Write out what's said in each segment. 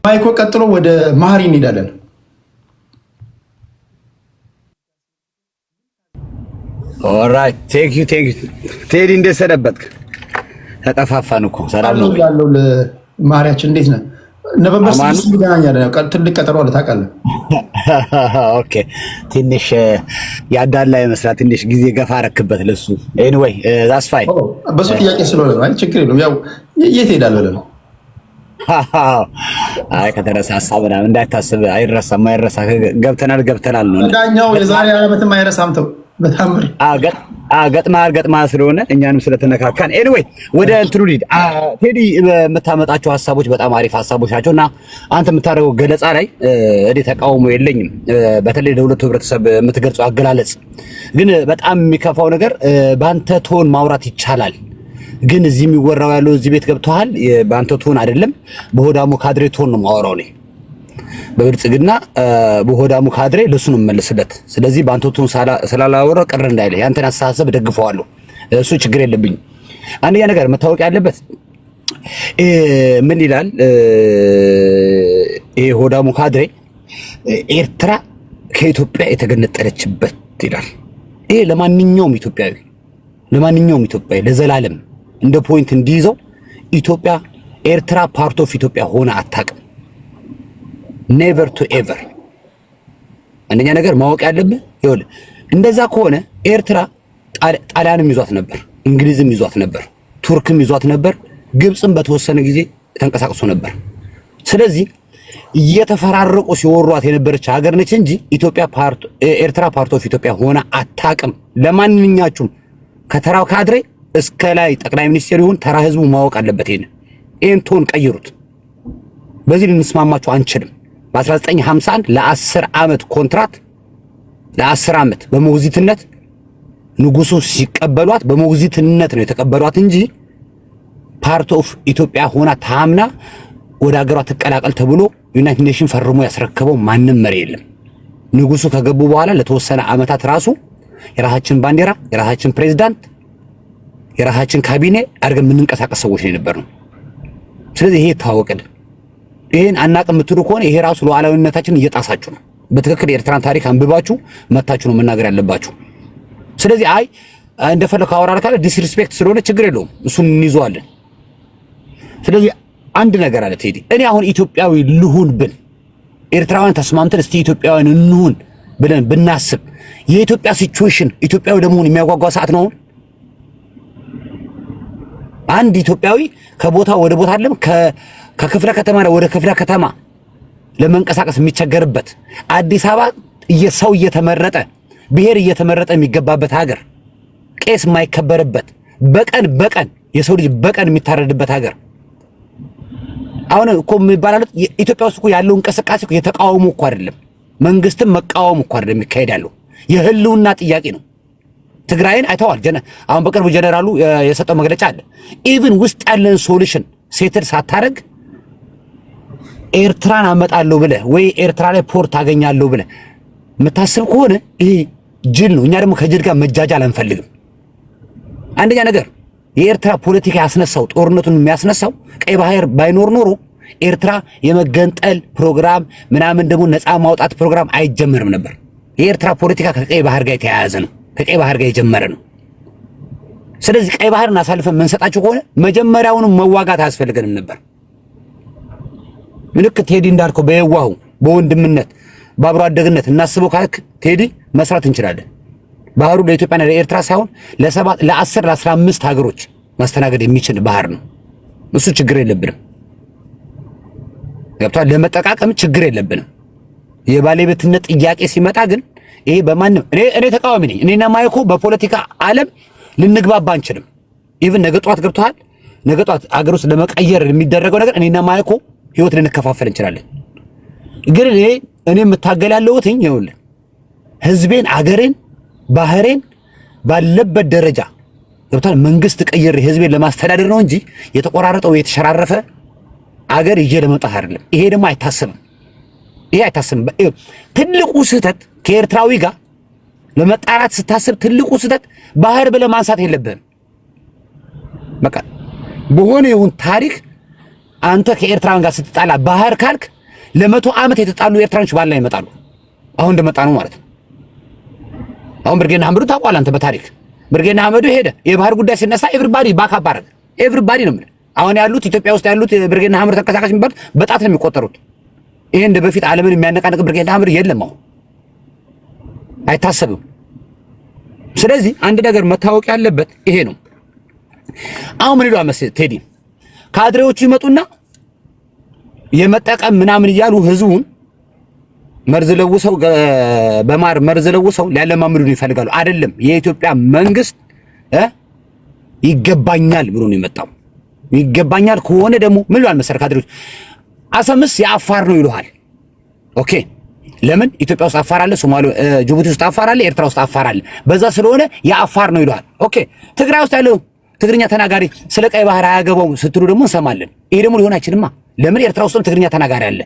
ከማይኮ ቀጥሎ ወደ ማህሪ እንሄዳለን። ኦራይት ቴንክ ዩ ቴዲ፣ እንዴት ሰነበትክ? ተጠፋፋን እኮ። ሰላም ነው ያለው ለማህሪያችን እንዴት ነህ? ኖቨምበር 6 እንገናኛለን። ትልቅ ቀጠሮ አለ ታውቃለህ። ኦኬ ትንሽ ያዳላ ይመስላል። ትንሽ ጊዜ ገፋ አረክበት ለሱ። ኤኒዌይ ዛትስ ፋይን። በሱ ጥያቄ ስለሆነ ነው። አይ ችግር የለውም። ያው የት ሄዳለህ ብለህ ነው። አይ ከተረሳ ሀሳብ ምናምን እንዳታስብ፣ አይረሳም። አይረሳ ገብተናል ነው ዳኛው። የዛሬ ዓመትም አይረሳም። ተው በታምር ገጥማ ስለሆነ እኛንም ስለተነካካን። ኤኒዌይ ወደ እንትኑ ሊድ ቴዲ የምታመጣቸው ሀሳቦች በጣም አሪፍ ሀሳቦች ናቸው እና አንተ የምታደርገው ገለጻ ላይ እኔ ተቃውሞ የለኝም። በተለይ ለሁለቱ ህብረተሰብ የምትገልጸው አገላለጽ ግን በጣም የሚከፋው ነገር በአንተ ቶን ማውራት ይቻላል፣ ግን እዚህ የሚወራው ያለው እዚህ ቤት ገብተዋል። በአንተ ቶን አይደለም፣ በሆዳሙ ካድሬ ቶን ነው የማወራው እኔ። በብልጽግና በሆዳሙ ካድሬ ለሱ ነው የምመልስለት። ስለዚህ በአንተ ቶን ስላላወራው ቅር እንዳይለ ያንተን አስተሳሰብ ደግፈዋለሁ። እሱ ችግር የለብኝም። አንደኛ ነገር መታወቅ ያለበት ምን ይላል ይሄ ሆዳሙ ካድሬ፣ ኤርትራ ከኢትዮጵያ የተገነጠለችበት ይላል። ይሄ ለማንኛውም ኢትዮጵያዊ ለዘላለም እንደ ፖይንት እንዲይዘው ኢትዮጵያ ኤርትራ ፓርት ኦፍ ኢትዮጵያ ሆነ አታውቅም። ኔቨር ቱ ኤቨር። አንደኛ ነገር ማወቅ ያለብህ ይኸውልህ፣ እንደዛ ከሆነ ኤርትራ ጣሊያንም ይዟት ነበር፣ እንግሊዝም ይዟት ነበር፣ ቱርክም ይዟት ነበር፣ ግብፅም በተወሰነ ጊዜ ተንቀሳቅሶ ነበር። ስለዚህ እየተፈራረቁ ሲወሯት የነበረች ሀገር ነች እንጂ ኤርትራ ፓርት ኦፍ ኢትዮጵያ ሆነ አታውቅም። ለማንኛችሁም ከተራው ካድሬ እስከ ላይ ጠቅላይ ሚኒስትር ይሁን ተራ ህዝቡ ማወቅ አለበት። ይሄን ቶን ቀይሩት። በዚህ ልንስማማችሁ አንችልም። በ1951 ለ10 ዓመት ኮንትራት ለ10 ዓመት በሞግዚትነት ንጉሱ ሲቀበሏት በሞግዚትነት ነው የተቀበሏት እንጂ ፓርት ኦፍ ኢትዮጵያ ሆና ታምና ወደ ሀገሯ ትቀላቀል ተብሎ ዩናይትድ ኔሽን ፈርሞ ያስረከበው ማንም መሪ የለም። ንጉሱ ከገቡ በኋላ ለተወሰነ ዓመታት ራሱ የራሳችን ባንዲራ፣ የራሳችን ፕሬዝዳንት፣ የራሳችን ካቢኔ አድርገን የምንንቀሳቀስ ሰዎች ነው የነበርነው። ስለዚህ ይሄ ታወቀን። ይሄን አናውቅም የምትሉ ከሆነ ይሄ ራሱ ሉዓላዊነታችንን እየጣሳችሁ ነው። በትክክል የኤርትራን ታሪክ አንብባችሁ መታችሁ ነው መናገር ያለባችሁ። ስለዚህ አይ እንደፈለከው አወራር ካለ ዲስሪስፔክት ስለሆነ ችግር የለውም፣ እሱን እንይዘዋለን። ስለዚህ አንድ ነገር አለ ቴዲ፣ እኔ አሁን ኢትዮጵያዊ ልሁን ብል ኤርትራውያን ተስማምተን እስቲ ኢትዮጵያውያን እንሁን ብለን ብናስብ የኢትዮጵያ ሲቹዌሽን ኢትዮጵያዊ ለመሆን የሚያጓጓ ሰዓት ነው። አንድ ኢትዮጵያዊ ከቦታ ወደ ቦታ አይደለም ከክፍለ ከተማ ወደ ክፍለ ከተማ ለመንቀሳቀስ የሚቸገርበት፣ አዲስ አበባ ሰው እየተመረጠ ብሔር እየተመረጠ የሚገባበት ሀገር፣ ቄስ የማይከበርበት፣ በቀን የሰው ልጅ በቀን የሚታረድበት ሀገር። አሁን እኮ የሚባለው ኢትዮጵያ ውስጥ እኮ ያለው እንቅስቃሴ እኮ የተቃውሞ እኮ አይደለም፣ መንግስትን መቃወም እኮ አይደለም የሚካሄዳለው፣ የህልውና ጥያቄ ነው። ትግራይን አይተዋል። አሁን በቅርቡ ጀነራሉ የሰጠው መግለጫ አለ። ኢቭን ውስጥ ያለን ሶሉሽን ሴትል ሳታረግ ኤርትራን አመጣለሁ ብለህ ወይ ኤርትራ ላይ ፖርት አገኛለሁ ብለህ የምታስብ ከሆነ ይሄ ጅል ነው። እኛ ደግሞ ከጅል ጋር መጃጃል አንፈልግም። አንደኛ ነገር የኤርትራ ፖለቲካ ያስነሳው ጦርነቱን የሚያስነሳው ቀይ ባህር ባይኖር ኖሮ ኤርትራ የመገንጠል ፕሮግራም ምናምን ደግሞ ነፃ ማውጣት ፕሮግራም አይጀመርም ነበር። የኤርትራ ፖለቲካ ከቀይ ባህር ጋር የተያያዘ ነው፣ ከቀይ ባህር ጋር የጀመረ ነው። ስለዚህ ቀይ ባህርን አሳልፈን የምንሰጣቸው ከሆነ መጀመሪያውንም መዋጋት አያስፈልገንም ነበር። ምልክ ቴዲ እንዳልከው በየዋሁ በወንድምነት በአብሮ አደግነት እናስበው ካልክ ቴዲ መስራት እንችላለን። ባህሩ ለኢትዮጵያና ለኤርትራ ሳይሆን ለ10 ለ15 ሀገሮች ማስተናገድ የሚችል ባህር ነው። እሱ ችግር የለብንም። ገብቷል። ለመጠቃቀም ችግር የለብንም። የባለቤትነት ጥያቄ ሲመጣ ግን ይሄ በማንም እኔ ተቃዋሚ ነኝ። እኔና ማይኮ በፖለቲካ ዓለም ልንግባባ አንችልም። ኢቭን ነገ ጧት ገብቷል። ነገ ጧት አገር ውስጥ ለመቀየር የሚደረገው ነገር እኔና ማይኮ ህይወት ልንከፋፈል እንችላለን። ግን እኔ የምታገል ያለሁት ይኸውልህ ህዝቤን፣ አገሬን፣ ባህሬን ባለበት ደረጃ ገብቷል መንግስት ቀይሬ ህዝቤን ለማስተዳደር ነው እንጂ የተቆራረጠው የተሸራረፈ አገር ይዤ ለመውጣት አይደለም። ይሄ ደግሞ አይታሰብም። ይሄ አይታሰብም። ትልቁ ስህተት ከኤርትራዊ ጋር ለመጣላት ስታስብ ትልቁ ስህተት ባህር ብለህ ማንሳት የለብህም። በቃ በሆነ ይሁን ታሪክ አንተ ከኤርትራን ጋር ስትጣላ ባህር ካልክ ለ100 ዓመት የተጣሉ ኤርትራኖች ባላ ይመጣሉ። አሁን እንደመጣ ነው ማለት ነው። አሁን ብርጌና ሐመዱ ታውቃለህ አንተ በታሪክ ብርጌና ሐመዱ ሄደ። የባህር ጉዳይ ሲነሳ ኤቭሪባዲ ባካፕ አደረገ። ኤቭሪባዲ ነው የምልህ። አሁን ያሉት ኢትዮጵያ ውስጥ ያሉት ብርጌና ሐመዱ ተንቀሳቃሽ የሚባሉት በጣት ነው የሚቆጠሩት። ይሄ እንደ በፊት ዓለምን የሚያነቃንቅ ብርጌና ሐመዱ የለም። አሁን አይታሰብም። ስለዚህ አንድ ነገር መታወቅ ያለበት ይሄ ነው። አሁን ምን ይሏል መሰለህ ቴዲ፣ ካድሬዎቹ ይመጡና የመጠቀም ምናምን እያሉ ህዝቡን መርዝ ለውሰው በማር መርዝ ለውሰው ሊያለማምዱን ይፈልጋሉ። አይደለም የኢትዮጵያ መንግስት ይገባኛል ብሎ ነው የመጣው። ይገባኛል ከሆነ ደግሞ ምን ይሏል መሰለህ ካድሬዎች፣ አሰምስ የአፋር ነው ይሉሃል። ኦኬ ለምን ኢትዮጵያ ውስጥ አፋር አለ፣ ሶማሌ ጅቡቲ ውስጥ አፋር አለ፣ ኤርትራ ውስጥ አፋር አለ። በዛ ስለሆነ የአፋር ነው ይሉሃል። ኦኬ ትግራይ ውስጥ ያለው ትግርኛ ተናጋሪ ስለ ቀይ ባህር አያገባው ስትሉ ደግሞ እንሰማለን። ይሄ ደግሞ ሊሆን አይችልማ። ለምን ኤርትራ ውስጥም ትግርኛ ተናጋሪ አለ።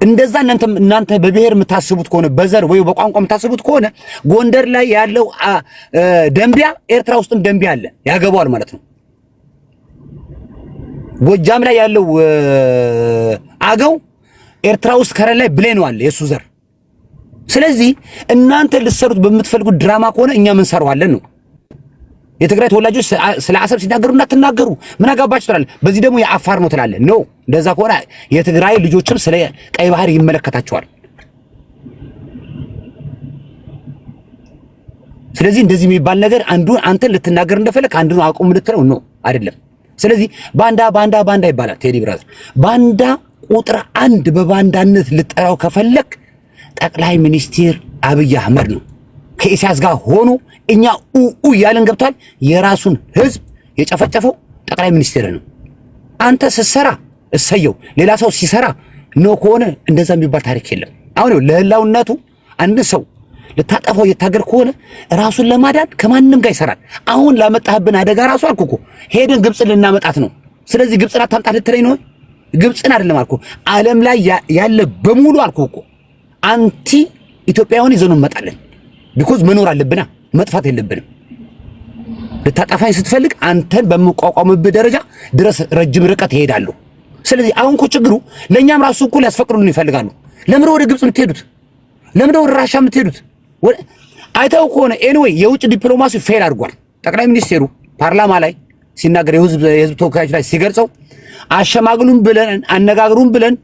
እንደዛ እናንተ በብሔር የምታስቡት ከሆነ በዘር ወይ በቋንቋ የምታስቡት ከሆነ ጎንደር ላይ ያለው ደንቢያ ኤርትራ ውስጥም ደንቢያ አለ፣ ያገባዋል ማለት ነው። ጎጃም ላይ ያለው አገው ኤርትራ ውስጥ ከረን ላይ ብሌን አለ የሱ ዘር። ስለዚህ እናንተ ልትሰሩት በምትፈልጉት ድራማ ከሆነ እኛ ምን ሰራዋለን ነው። የትግራይ ተወላጆች ስለ አሰብ ሲናገሩ እንዳትናገሩ ምን አጋባችሁ ትላለህ። በዚህ ደግሞ የአፋር ነው ትላለህ። ኖ እንደዛ ከሆነ የትግራይ ልጆችም ስለ ቀይ ባህር ይመለከታቸዋል። ስለዚህ እንደዚህ የሚባል ነገር አንተን ልትናገር እንደፈለክ አንዱን አቁም ልትለው ነው አይደለም። ስለዚህ ባንዳ ይባላል። ቴዲ ብራዘር ባንዳ ቁጥር 1 በባንዳነት ልጠራው ከፈለክ ጠቅላይ ሚኒስትር አብይ አህመድ ነው። ከኢሳያስ ጋር ሆኖ እኛ ያለን ገብቷል። የራሱን ህዝብ የጨፈጨፈው ጠቅላይ ሚኒስትር ነው። አንተ ስትሰራ እሰየው፣ ሌላ ሰው ሲሰራ ነው ከሆነ እንደዛ የሚባል ታሪክ የለም። አሁን ለህላውነቱ አንድ ሰው ልታጠፋው የታገር ከሆነ ራሱን ለማዳን ከማንም ጋር ይሰራል። አሁን ላመጣህብን አደጋ ራሱ አልኩ እኮ ሄደን ግብፅን ልናመጣት ነው። ስለዚህ ግብፅን አታምጣት ልትለኝ ነው? ግብፅን አይደለም አልኩ፣ ዓለም ላይ ያለ በሙሉ አልኩ እኮ አንቲ ኢትዮጵያውያን ይዘን እንመጣለን። ቢኮዝ መኖር አለብና መጥፋት የለብንም። ልታጠፋኝ ስትፈልግ አንተን በመቋቋምብህ ደረጃ ድረስ ረጅም ርቀት ይሄዳሉ። ስለዚህ አሁን እኮ ችግሩ ለእኛም ራሱ እኮ ሊያስፈቅዱልን ይፈልጋሉ። ለምን ወደ ግብፅ የምትሄዱት? ለምን ወደ ራሻ የምትሄዱት? አይተው ከሆነ ኤኒዌይ የውጭ ዲፕሎማሲ ፌል አድርጓል። ጠቅላይ ሚኒስቴሩ ፓርላማ ላይ ሲናገር የህዝብ ተወካዮች ላይ ሲገልጸው አሸማግሉን ብለን አነጋግሩን ብለን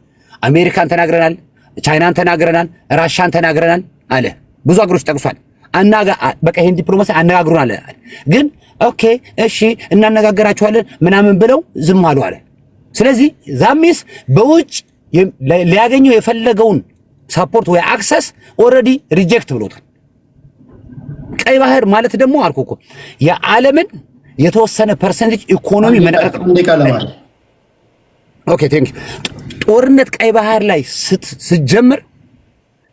አሜሪካን ተናግረናል፣ ቻይናን ተናግረናል፣ ራሻን ተናግረናል አለ። ብዙ አገሮች ጠቅሷል። በቃ ይሄን ዲፕሎማሲ አነጋግሩን አለ። ግን ኦኬ እሺ እናነጋገራቸዋለን ምናምን ብለው ዝም አሉ አለ። ስለዚህ ዛሚስ በውጭ ሊያገኘው የፈለገውን ሳፖርት ወይ አክሰስ ኦልሬዲ ሪጀክት ብሎታል። ቀይ ባህር ማለት ደግሞ አልኩ እኮ የዓለምን የተወሰነ ፐርሰንቴጅ ኢኮኖሚ መነቀቅ ነው። ኦኬ ቴንክ ዩ። ጦርነት ቀይ ባህር ላይ ስትጀምር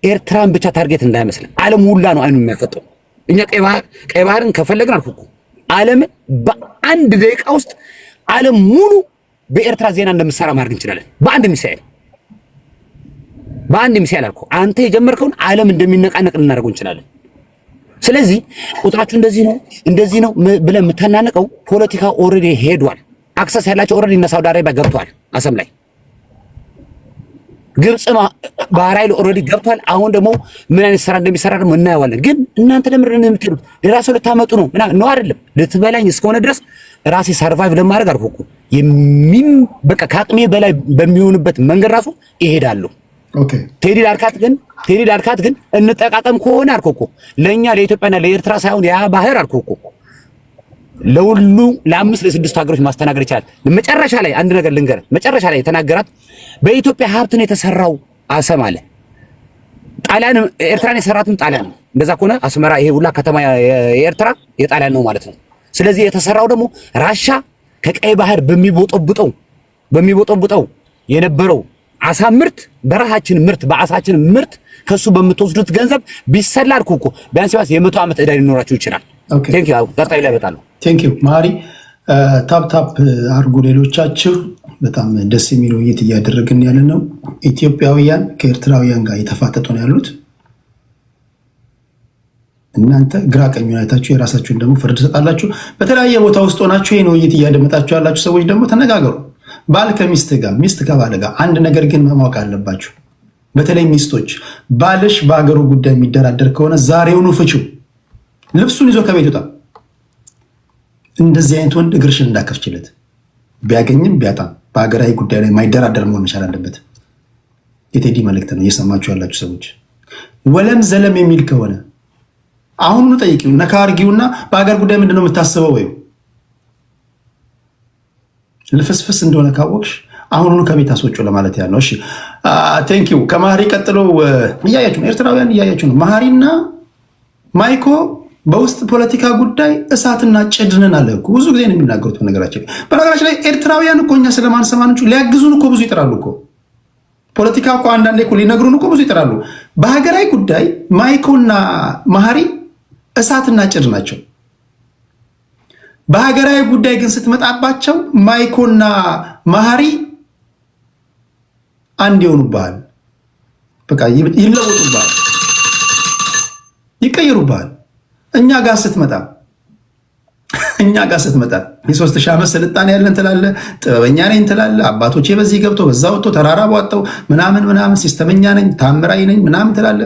ኤርትራን ብቻ ታርጌት እንዳይመስል ዓለም ሁላ ነው አይኑ የሚያፈጠው። እኛ ቀይ ባህርን ከፈለግን አልኩ እኮ ዓለምን በአንድ ደቂቃ ውስጥ ዓለም ሙሉ በኤርትራ ዜና እንደምሰራ ማድረግ እንችላለን። በአንድ ሚሳኤል አልኩ። አንተ የጀመርከውን ዓለም እንደሚነቃነቅ ልናደርገው እንችላለን። ስለዚህ ቁጥራችሁ እንደዚህ ነው ብለን የምታናነቀው ፖለቲካ ኦልሬዲ ሄዷል። አክሰስ ያላቸው ኦልሬዲ እነ ሳውዲ አረቢያ ገብቷል። አሰብ ላይ ግብጽ ባህር ኃይል ኦልሬዲ ገብቷል። አሁን ደግሞ ምን አይነት ስራ እንደሚሰራ ደግሞ እናየዋለን። ግን እናንተ ለምንድን ነው የምትሉት? ሌላ ሰው ልታመጡ ነው ነው አይደለም። ልትበላኝ እስከሆነ ድረስ ራሴ ሰርቫይቭ ለማድረግ አልኩ እኮ በቃ ከአቅሜ በላይ በሚሆንበት መንገድ ራሱ ይሄዳሉ። ኦኬ ቴዲ ዳርካት ግን እንጠቃቀም ከሆነ አልኩ እኮ ለኛ ለኢትዮጵያና ለኤርትራ ሳይሆን ያ ባህር አልኩ እኮ ለሁሉ ለአምስት ለስድስት ሀገሮች ማስተናገድ ይችላል። መጨረሻ ላይ አንድ ነገር ልንገርህ። መጨረሻ ላይ የተናገራት በኢትዮጵያ ሀብት ነው የተሰራው አሰብ አለ። ጣሊያን ኤርትራን የሰራትም ጣሊያን ነው። እንደዛ ከሆነ አስመራ ይሄ ሁላ ከተማ የኤርትራ የጣሊያን ነው ማለት ነው። ስለዚህ የተሰራው ደግሞ ራሻ ከቀይ ባህር በሚቦጠቡጠው የነበረው አሳ ምርት በራሳችን ምርት በአሳችን ምርት ከሱ በምትወስዱት ገንዘብ ቢሰላልኩ እኮ ቢያንስ የ100 ዓመት ዕዳ ሊኖራችሁ ይችላል። ቴንክ ዩ። ቀጣይ ላይ በጣም ቴንክ ዩ ማሪ። ታፕ አድርጉ ሌሎቻችሁ። በጣም ደስ የሚል ውይይት እያደረግን ያለ ነው። ኢትዮጵያውያን ከኤርትራውያን ጋር የተፋጠጡ ነው ያሉት። እናንተ ግራ ቀኙን አይታችሁ የራሳችሁን ደግሞ ፍርድ ሰጣላችሁ። በተለያየ ቦታ ውስጥ ሆናችሁ ይሄን ውይይት እያደመጣችሁ ያላችሁ ሰዎች ደግሞ ተነጋገሩ። ባል ከሚስት ጋር፣ ሚስት ከባል ጋር አንድ ነገር ግን ማወቅ አለባችሁ። በተለይ ሚስቶች፣ ባልሽ በሀገሩ ጉዳይ የሚደራደር ከሆነ ዛሬውኑ ፍቺው፣ ልብሱን ይዞ ከቤት ይውጣ። እንደዚህ አይነት ወንድ እግርሽን እንዳከፍችለት። ቢያገኝም ቢያጣም በሀገራዊ ጉዳይ ላይ ማይደራደር መሆን መቻል አለበት። የቴዲ መልእክት ነው እየሰማችሁ ያላችሁ ሰዎች። ወለም ዘለም የሚል ከሆነ አሁኑኑ ጠይቂው፣ ነካ አርጊውና በሀገር ጉዳይ ምንድነው የምታስበው? ወይ ልፍስፍስ እንደሆነ ካወቅሽ አሁኑኑ ከቤት አስወጪው ለማለት ያለው። እሺ ቴንኪው። ከማህሪ ቀጥሎ እያያችሁ ነው፣ ኤርትራውያን እያያችሁ ነው። ማህሪና ማይኮ በውስጥ ፖለቲካ ጉዳይ እሳትና ጭድንን አለ እኮ ብዙ ጊዜ ነው የሚናገሩት። በነገራችን ላይ ኤርትራውያን እኮ እኛ ስለማንሰማን ሊያግዙን እኮ ብዙ ይጥራሉ እኮ። ፖለቲካ እኮ አንዳንዴ እኮ ሊነግሩን እኮ ብዙ ይጥራሉ። በሀገራዊ ጉዳይ ማይኮና ማህሪ እሳትና ጭድ ናቸው። በሀገራዊ ጉዳይ ግን ስትመጣባቸው ማይኮና ማህሪ አንድ ይሆኑብሃል። በቃ ይለወጡብሃል፣ ይቀየሩብሃል። እኛ ጋር ስትመጣ የሶስት ሺህ ዓመት ስልጣኔ ያለን ትላለ፣ ጥበበኛ ነኝ ትላለ፣ አባቶቼ በዚህ ገብቶ በዛ ወጥቶ ተራራ ዋጠው ምናምን ሲስተመኛ ነኝ ታምራዊ ነኝ ምናምን ትላለ።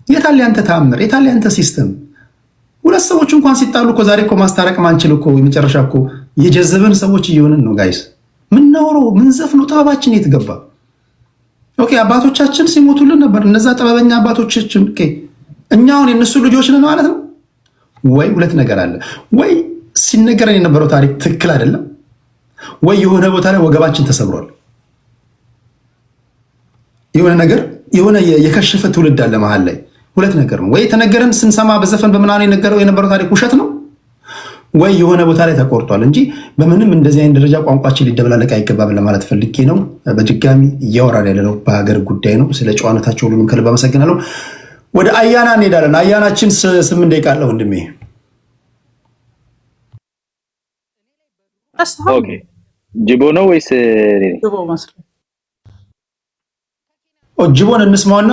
የታለ ያንተ ታምር? የታለ ያንተ ሲስተም? ሁለት ሰዎች እንኳን ሲጣሉ እኮ ዛሬ እኮ ማስታረቅ ማንችል እኮ የመጨረሻ እኮ የጀዘበን ሰዎች እየሆንን ነው ጋይስ። ምናወራው ምንዘፍነው ጥበባችን የት ገባ? ኦኬ አባቶቻችን ሲሞቱልን ነበር እነዛ ጥበበኛ አባቶቻችን። ኦኬ እኛውን የነሱ ልጆች ነን ማለት ነው ወይ? ሁለት ነገር አለ። ወይ ሲነገረን የነበረው ታሪክ ትክክል አይደለም፣ ወይ የሆነ ቦታ ላይ ወገባችን ተሰብሯል። የሆነ ነገር የሆነ የከሸፈ ትውልድ አለ መሀል ላይ። ሁለት ነገር ነው። ወይ ተነገረን ስንሰማ በዘፈን በምናምን የነበረው ታሪክ ውሸት ነው፣ ወይ የሆነ ቦታ ላይ ተቆርጧል እንጂ በምንም እንደዚህ አይነት ደረጃ ቋንቋችን ሊደበላለቅ አይገባም ለማለት ፈልጌ ነው። በድጋሚ እያወራን ያለነው በሀገር ጉዳይ ነው። ስለ ጨዋነታቸው ሁሉንም ከልብ አመሰግናለሁ። ወደ አያና እንሄዳለን። አያናችን 8 ደቂቃ አለ ወንድሜ። ኦኬ ጅቦ ነው ወይስ ጅቦን እንስማውና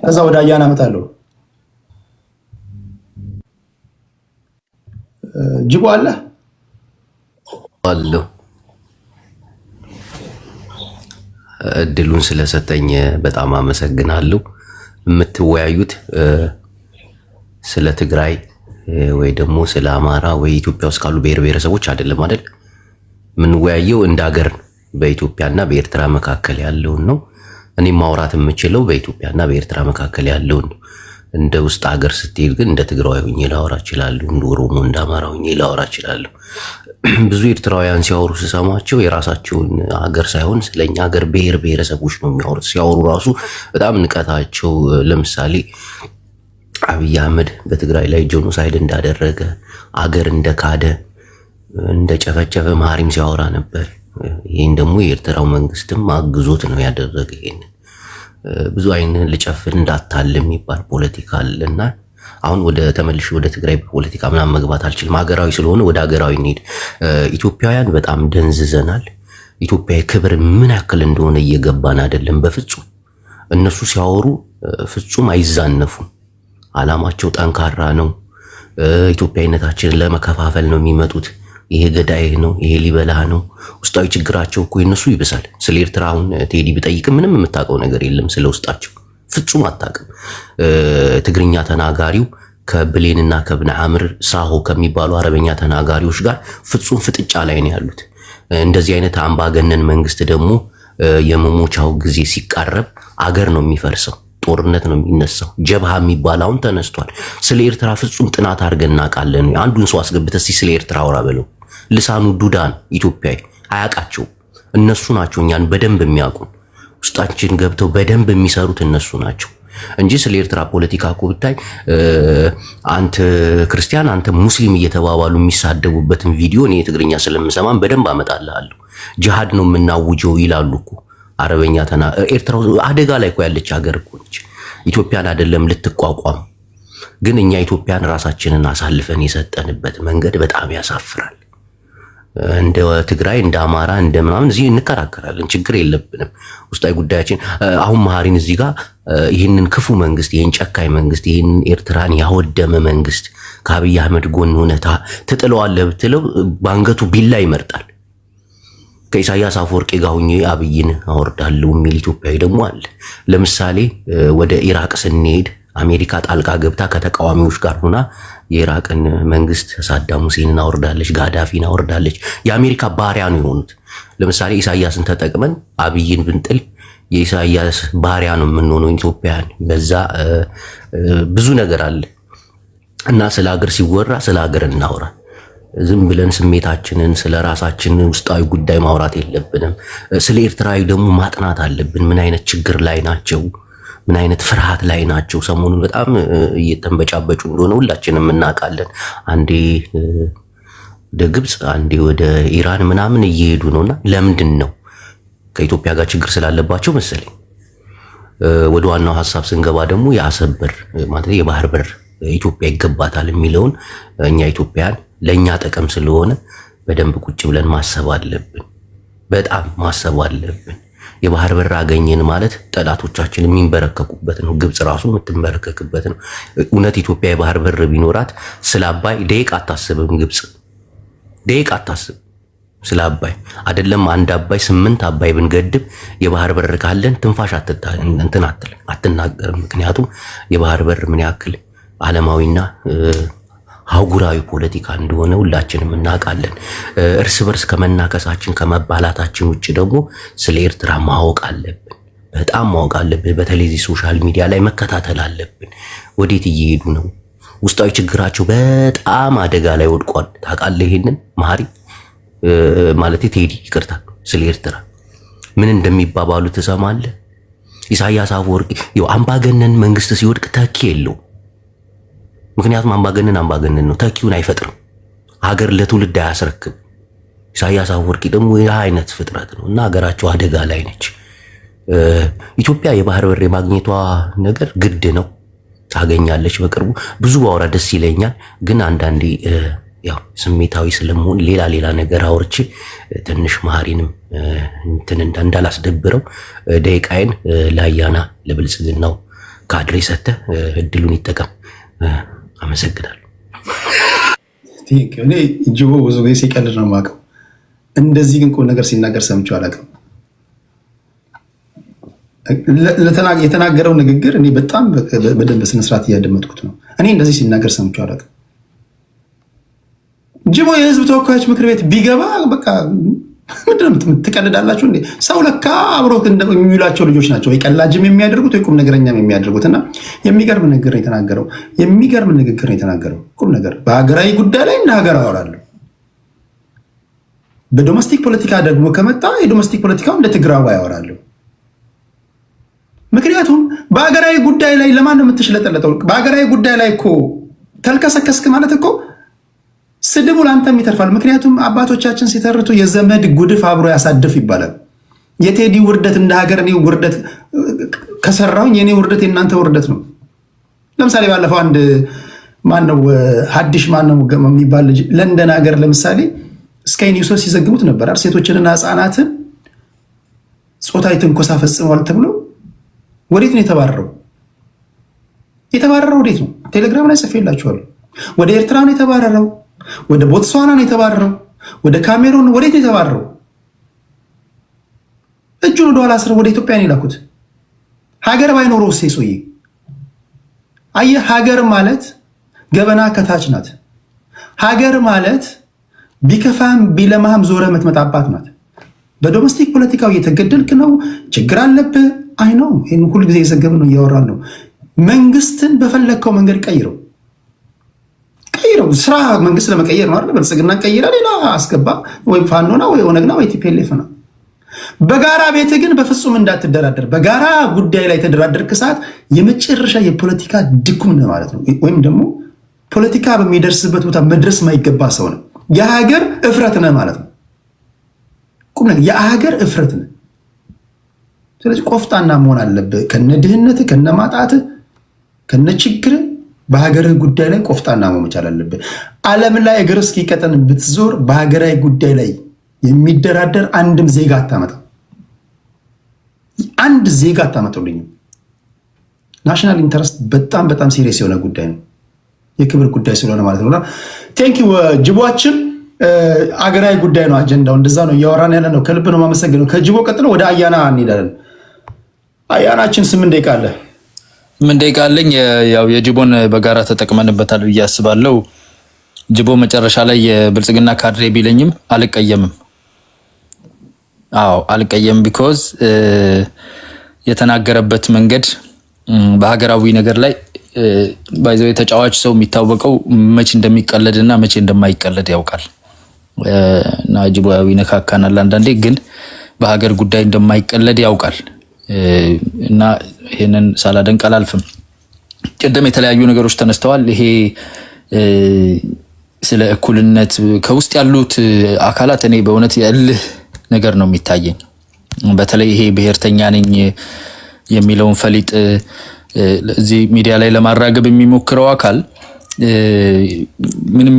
ከዛ ወደ አያና እመጣለሁ። ጅቦ አለ አለው። እድሉን ስለሰጠኝ በጣም አመሰግናለሁ። የምትወያዩት ስለ ትግራይ ወይ ደግሞ ስለ አማራ ወይ ኢትዮጵያ ውስጥ ካሉ ብሔር ብሔረሰቦች አይደለም አይደል? የምንወያየው እንደ ሀገር በኢትዮጵያና በኤርትራ መካከል ያለውን ነው። እኔ ማውራት የምችለው በኢትዮጵያና በኤርትራ መካከል ያለውን ነው። እንደ ውስጥ ሀገር ስትሄድ ግን እንደ ትግራዊ ሆኜ ላወራ እችላለሁ፣ እንደ ኦሮሞ እንደ አማራ ሆኜ ላወራ እችላለሁ። ብዙ ኤርትራውያን ሲያወሩ ስሰማቸው የራሳቸውን ሀገር ሳይሆን ስለኛ ሀገር ብሔር ብሔረሰቦች ነው የሚያወሩት። ሲያወሩ ራሱ በጣም ንቀታቸው። ለምሳሌ አብይ አህመድ በትግራይ ላይ ጄኖሳይድ እንዳደረገ አገር እንደካደ እንደጨፈጨፈ ማሪም ሲያወራ ነበር። ይህን ደግሞ የኤርትራው መንግስትም አግዞት ነው ያደረገ። ይሄን ብዙ አይነት ልጨፍን እንዳታል የሚባል ፖለቲካ አለና አሁን ተመልሼ ወደ ትግራይ ፖለቲካ ምናምን መግባት አልችልም። ሀገራዊ ስለሆነ ወደ ሀገራዊ እንሂድ። ኢትዮጵያውያን በጣም ደንዝዘናል። ኢትዮጵያዊ ክብር ምን ያክል እንደሆነ እየገባን አይደለም በፍጹም። እነሱ ሲያወሩ ፍጹም አይዛነፉም። አላማቸው ጠንካራ ነው። ኢትዮጵያዊነታችንን ለመከፋፈል ነው የሚመጡት። ይሄ ገዳይ ነው፣ ይሄ ሊበላህ ነው። ውስጣዊ ችግራቸው እኮ የነሱ ይብሳል። ስለ ኤርትራ አሁን ቴዲ ቢጠይቅ ምንም የምታውቀው ነገር የለም ስለ ውስጣቸው፣ ፍጹም አታውቅም። ትግርኛ ተናጋሪው ከብሌንና ከብነ አምር ሳሆ ከሚባሉ አረበኛ ተናጋሪዎች ጋር ፍጹም ፍጥጫ ላይ ነው ያሉት። እንደዚህ አይነት አምባገነን መንግስት ደግሞ የመሞቻው ጊዜ ሲቃረብ አገር ነው የሚፈርሰው፣ ጦርነት ነው የሚነሳው። ጀብሃ የሚባል አሁን ተነስቷል። ስለ ኤርትራ ፍጹም ጥናት አድርገን እናውቃለን። አንዱን ሰው አስገብተህ እስኪ ስለ ኤርትራ አውራ በለው። ልሳኑ ዱዳን ኢትዮጵያዊ አያውቃቸው። እነሱ ናቸው እኛን በደንብ የሚያውቁን። ውስጣችን ገብተው በደንብ የሚሰሩት እነሱ ናቸው እንጂ ስለ ኤርትራ ፖለቲካ እኮ ብታይ አንተ ክርስቲያን አንተ ሙስሊም እየተባባሉ የሚሳደቡበትን ቪዲዮ እኔ የትግርኛ ስለምሰማን በደንብ አመጣልሃለሁ። ጂሃድ ነው የምናውጀው ይላሉ እኮ አረበኛ ኤርትራ አደጋ ላይ እኮ ያለች ሀገር እኮ ነች። ኢትዮጵያን አይደለም ልትቋቋም። ግን እኛ ኢትዮጵያን ራሳችንን አሳልፈን የሰጠንበት መንገድ በጣም ያሳፍራል። እንደ ትግራይ እንደ አማራ እንደ ምናምን እዚህ እንከራከራለን፣ ችግር የለብንም። ውስጣዊ ጉዳያችን አሁን መሀሪን እዚህ ጋር ይህንን ክፉ መንግስት፣ ይህን ጨካኝ መንግስት፣ ይህንን ኤርትራን ያወደመ መንግስት ከአብይ አህመድ ጎን ሆነታ ትጥለዋለህ ብትለው በአንገቱ ቢላ ይመርጣል። ከኢሳያስ አፈወርቂ ጋር ሆኜ አብይን አወርዳለሁ የሚል ኢትዮጵያዊ ደግሞ አለ። ለምሳሌ ወደ ኢራቅ ስንሄድ አሜሪካ ጣልቃ ገብታ ከተቃዋሚዎች ጋር ሆና የኢራቅን መንግስት ሳዳም ሁሴንን አወርዳለች፣ ጋዳፊን አወርዳለች። የአሜሪካ ባሪያ ነው የሆኑት። ለምሳሌ ኢሳያስን ተጠቅመን አብይን ብንጥል የኢሳያስ ባሪያ ነው የምንሆነው ኢትዮጵያን። በዛ ብዙ ነገር አለ እና ስለ ሀገር ሲወራ ስለ ሀገር እናውራ። ዝም ብለን ስሜታችንን ስለ ራሳችን ውስጣዊ ጉዳይ ማውራት የለብንም። ስለ ኤርትራዊ ደግሞ ማጥናት አለብን። ምን አይነት ችግር ላይ ናቸው? ምን አይነት ፍርሃት ላይ ናቸው? ሰሞኑን በጣም እየተንበጫበጩ እንደሆነ ሁላችንም እናውቃለን። አንዴ ወደ ግብፅ፣ አንዴ ወደ ኢራን ምናምን እየሄዱ ነውና ለምንድን ነው? ከኢትዮጵያ ጋር ችግር ስላለባቸው መሰለኝ። ወደ ዋናው ሀሳብ ስንገባ ደግሞ የአሰብ በር ማለት የባህር በር ኢትዮጵያ ይገባታል የሚለውን እኛ ኢትዮጵያን ለኛ ጥቅም ስለሆነ በደንብ ቁጭ ብለን ማሰብ አለብን። በጣም ማሰብ አለብን። የባህር በር አገኘን ማለት ጠላቶቻችን የሚንበረከኩበት ነው። ግብፅ ራሱ የምትንበረከክበት ነው። እውነት ኢትዮጵያ የባህር በር ቢኖራት ስለ አባይ ደቂቃ አታስብም። ግብፅ ደቂቃ አታስብ ስለ አባይ አይደለም። አንድ አባይ 8 አባይ ብንገድብ የባህር በር ካለን ትንፋሽ አትናገርም። ምክንያቱም የባህር በር ምን ያክል ዓለማዊና አህጉራዊ ፖለቲካ እንደሆነ ሁላችንም እናውቃለን። እርስ በርስ ከመናከሳችን ከመባላታችን ውጭ ደግሞ ስለ ኤርትራ ማወቅ አለብን። በጣም ማወቅ አለብን። በተለይ እዚህ ሶሻል ሚዲያ ላይ መከታተል አለብን። ወዴት እየሄዱ ነው? ውስጣዊ ችግራቸው በጣም አደጋ ላይ ወድቋል። ታውቃለህ? ይሄንን መሀሪ ማለት ቴዲ ይቅርታ፣ ስለ ኤርትራ ምን እንደሚባባሉ ትሰማለህ? ኢሳያስ አፈወርቂ አምባገነን መንግስት ሲወድቅ ተኪ የለውም። ምክንያቱም አምባገነን ነው፣ ተኪውን አይፈጥርም፣ ሀገር ለትውልድ አያስረክብ። ኢሳያስ አፈወርቂ ደግሞ ይህ አይነት ፍጥረት ነው እና ሀገራቸው አደጋ ላይ ነች። ኢትዮጵያ የባህር በር የማግኘቷ ነገር ግድ ነው፣ ታገኛለች በቅርቡ። ብዙ ባወራ ደስ ይለኛል፣ ግን አንዳንዴ ያው ስሜታዊ ስለመሆን ሌላ ነገር አውርቼ ትንሽ መሀሪንም እንትን እንዳላስደብረው ደቂቃዬን ለአያና ለብልጽግናው ካድሬ ሰጥተህ እድሉን ይጠቀም። አመሰግናለሁ። እኔ ጅቦ ብዙ ጊዜ ሲቀልድ ነው የማውቀው። እንደዚህ ግን ቁም ነገር ሲናገር ሰምቼው አላውቅም። የተናገረው ንግግር እኔ በጣም በደንብ ስነስርዓት እያደመጥኩት ነው። እኔ እንደዚህ ሲናገር ሰምቼው አላውቅም። ጅቦ የህዝብ ተወካዮች ምክር ቤት ቢገባ በቃ ምንድን ነው ትቀልዳላችሁ እንዴ? ሰው ለካ አብሮ የሚውላቸው ልጆች ናቸው፣ ወይ ቀላጅም የሚያደርጉት ወይ ቁም ነገረኛም የሚያደርጉት። እና የሚገርም ንግግር ነው የተናገረው። የሚገርም ንግግር ነው የተናገረው። ቁም ነገር በሀገራዊ ጉዳይ ላይ እንደ ሀገር አወራለሁ። በዶሜስቲክ ፖለቲካ ደግሞ ከመጣ የዶሜስቲክ ፖለቲካው እንደ ትግራዋ ያወራለሁ። ምክንያቱም በሀገራዊ ጉዳይ ላይ ለማን ነው የምትሽለጠለጠው? በሀገራዊ ጉዳይ ላይ እኮ ተልከሰከስክ ማለት እኮ ስድቡ ለአንተም ይተርፋል። ምክንያቱም አባቶቻችን ሲተርቱ የዘመድ ጉድፍ አብሮ ያሳድፍ ይባላል። የቴዲ ውርደት እንደ ሀገር እኔ ውርደት ከሰራሁኝ የኔ ውርደት የእናንተ ውርደት ነው። ለምሳሌ ባለፈው አንድ ማነው ሀዲሽ ማነው የሚባል ልጅ ለንደን ሀገር ለምሳሌ ስካይ ኒውስ ሲዘግቡት ነበር። ሴቶችንና ህፃናትን ጾታዊ ትንኮሳ ፈጽመዋል ተብሎ ወዴት ነው የተባረረው? የተባረረው ወዴት ነው? ቴሌግራም ላይ ጽፌላችኋለሁ። ወደ ኤርትራ ነው የተባረረው፣ ወደ ቦትስዋና ነው የተባረረው፣ ወደ ካሜሩን ወዴት ነው የተባረረው? እጁን ወደ ኋላ አስረው ወደ ኢትዮጵያ ነው የላኩት። ሀገር ባይኖረው እሴ ሰውዬ አየህ፣ ሀገር ማለት ገበና ከታች ናት። ሀገር ማለት ቢከፋም ቢለማህም ዞረ የምትመጣባት ናት። በዶሜስቲክ ፖለቲካው እየተገደልክ ነው፣ ችግር አለብህ። አይ ነው ይህን ሁል ጊዜ የዘገብን ነው፣ እያወራን ነው። መንግስትን በፈለግከው መንገድ ቀይረው። ስራ መንግስት ለመቀየር ነው አይደል? ብልጽግና ቀይረ ሌላ አስገባ፣ ወይ ፋኖና ወይ ኦነግና ወይ ቲፒኤልኤፍ ነው። በጋራ ቤት ግን በፍጹም እንዳትደራደር። በጋራ ጉዳይ ላይ የተደራደርክ ሰዓት የመጨረሻ የፖለቲካ ድኩም ነው ማለት ነው። ወይም ደግሞ ፖለቲካ በሚደርስበት ቦታ መድረስ ማይገባ ሰው ነው። የሀገር እፍረት ነህ ማለት ነው። ቁም ነገር የሀገር እፍረት ነህ። ስለዚህ ቆፍጣና መሆን አለብህ። ከነ ድህነት ከነ ማጣት ከነ ችግር በሀገርህ ጉዳይ ላይ ቆፍጣና መሆን መቻል አለብህ። ዓለም ላይ እግር እስኪቀጠን ብትዞር በሀገራዊ ጉዳይ ላይ የሚደራደር አንድም ዜጋ አታመጣም። አንድ ዜጋ አታመጡልኝም። ናሽናል ኢንተረስት በጣም በጣም ሲሪየስ የሆነ ጉዳይ ነው። የክብር ጉዳይ ስለሆነ ማለት ነውና ቴንኪው ጅቧችን አገራዊ ጉዳይ ነው አጀንዳው። እንደዛ ነው እያወራን ያለ ነው። ከልብ ነው የማመሰግነው። ከጅቦ ቀጥሎ ወደ አያና እንሄዳለን። አያናችን 8 ደቂቃ አለ። 8 ደቂቃ አለኝ። ያው የጅቦን በጋራ ተጠቅመንበታል ብዬ አስባለሁ። ጅቦ መጨረሻ ላይ የብልጽግና ካድሬ ቢለኝም አልቀየምም። አዎ አልቀየም። ቢኮዝ የተናገረበት መንገድ በሀገራዊ ነገር ላይ ባይዘው የተጫዋች ሰው የሚታወቀው መቼ እንደሚቀለድና መቼ እንደማይቀለድ ያውቃል። እና ጅቦያዊ ነካካናል አንዳንዴ፣ ግን በሀገር ጉዳይ እንደማይቀለድ ያውቃል። እና ይሄንን ሳላደንቅ አላልፍም። ቅድም የተለያዩ ነገሮች ተነስተዋል። ይሄ ስለ እኩልነት ከውስጥ ያሉት አካላት እኔ በእውነት የእልህ ነገር ነው የሚታየኝ። በተለይ ይሄ ብሔርተኛ ነኝ የሚለውን ፈሊጥ እዚህ ሚዲያ ላይ ለማራገብ የሚሞክረው አካል ምንም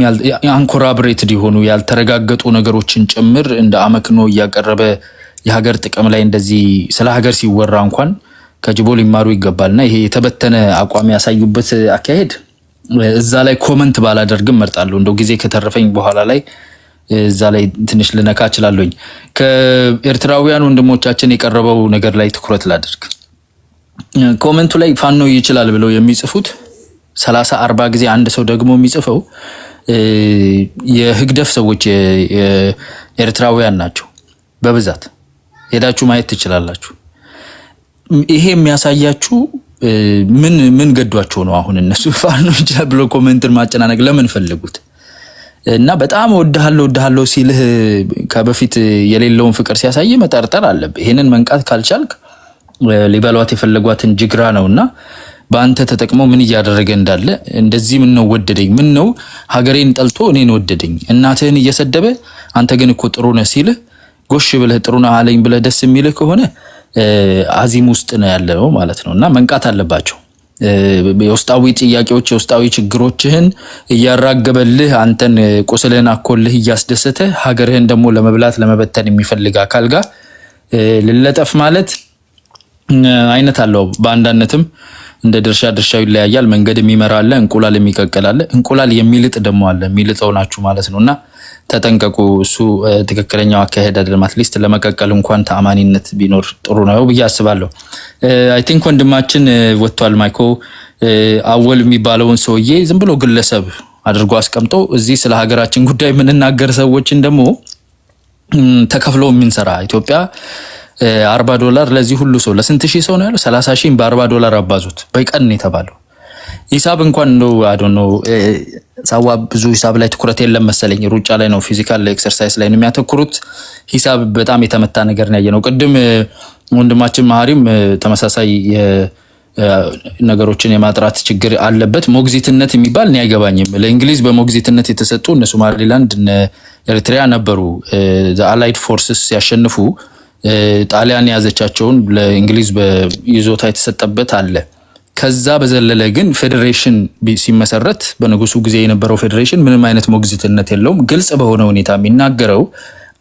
አንኮራብሬትድ የሆኑ ያልተረጋገጡ ነገሮችን ጭምር እንደ አመክኖ እያቀረበ የሀገር ጥቅም ላይ እንደዚህ ስለ ሀገር ሲወራ እንኳን ከጅቦ ሊማሩ ይገባልና ይሄ የተበተነ አቋም ያሳዩበት አካሄድ እዛ ላይ ኮመንት ባላደርግም መርጣለሁ። እንደው ጊዜ ከተረፈኝ በኋላ ላይ እዛ ላይ ትንሽ ልነካ እችላለሁኝ። ከኤርትራውያን ወንድሞቻችን የቀረበው ነገር ላይ ትኩረት ላደርግ። ኮመንቱ ላይ ፋኖ ይችላል ብለው የሚጽፉት 30-40 ጊዜ አንድ ሰው ደግሞ የሚጽፈው የህግደፍ ሰዎች የኤርትራውያን ናቸው በብዛት ሄዳችሁ ማየት ትችላላችሁ። ይሄ የሚያሳያችሁ ምን ገዷቸው ነው አሁን እነሱ ፋኖ ይችላል ብሎ ኮሜንትን ማጨናነቅ ለምን ፈልጉት? እና በጣም ወድሃለሁ ሲልህ ከበፊት የሌለውን ፍቅር ሲያሳይ መጠርጠር አለብህ። ይሄንን መንቃት ካልቻልክ ሊበሏት የፈለጓትን ጅግራ ነውና በአንተ ተጠቅሞ ምን እያደረገ እንዳለ እንደዚህ ምን ነው ወደደኝ፣ ምን ነው ሀገሬን ጠልቶ እኔን ወደደኝ፣ እናትህን እየሰደበ አንተ ግን እኮ ጥሩ ነህ ሲልህ ጎሽ ብለህ ጥሩ ነህ አለኝ ብለህ ደስ የሚልህ ከሆነ አዚም ውስጥ ነው ያለው ማለት ነው። እና መንቃት አለባቸው። የውስጣዊ ጥያቄዎች የውስጣዊ ችግሮችህን እያራገበልህ አንተን ቁስልህን አኮልህ እያስደሰተ ሀገርህን ደግሞ ለመብላት ለመበተን የሚፈልግ አካል ጋር ልለጠፍ ማለት አይነት አለው። በአንዳነትም እንደ ድርሻው ይለያያል። መንገድ የሚመራ አለ፣ እንቁላል የሚቀቅል አለ፣ እንቁላል የሚልጥ ደግሞ አለ። የሚልጠው ናችሁ ማለት ነውና ተጠንቀቁ። እሱ ትክክለኛው አካሄድ አይደለም። አትሊስት ለመቀቀል እንኳን ተአማኒነት ቢኖር ጥሩ ነው ብዬ አስባለሁ። አይ ቲንክ ወንድማችን ወጥቷል ማይኮ አወል የሚባለውን ሰውዬ ዝም ብሎ ግለሰብ አድርጎ አስቀምጦ እዚህ ስለ ሀገራችን ጉዳይ የምንናገር ሰዎችን ደግሞ ተከፍሎ የምንሰራ ኢትዮጵያ $40 ለዚህ ሁሉ ሰው ለስንት ሺህ ሰው ነው ያለው? 30 ሺህ በ$40 አባዙት በቀን የተባለው ሂሳብ እንኳን ነው አዶን ነው ሳዋ ብዙ ሂሳብ ላይ ትኩረት የለም መሰለኝ። ሩጫ ላይ ነው ፊዚካል ኤክሰርሳይዝ ላይ ነው የሚያተኩሩት። ሂሳብ በጣም የተመታ ነገር ነው ያየነው። ቅድም ወንድማችን መሀሪም ተመሳሳይ ነገሮችን የማጥራት ችግር አለበት። ሞግዚትነት የሚባል እኔ አይገባኝም። ለእንግሊዝ በሞግዚትነት የተሰጡ እነ ሶማሊላንድ እነ ኤርትሪያ ነበሩ። አላይድ ፎርስስ ሲያሸንፉ ጣሊያን ያዘቻቸውን ለእንግሊዝ በይዞታ የተሰጠበት አለ። ከዛ በዘለለ ግን ፌዴሬሽን ሲመሰረት በንጉሱ ጊዜ የነበረው ፌዴሬሽን ምንም አይነት ሞግዚትነት የለውም። ግልጽ በሆነ ሁኔታ የሚናገረው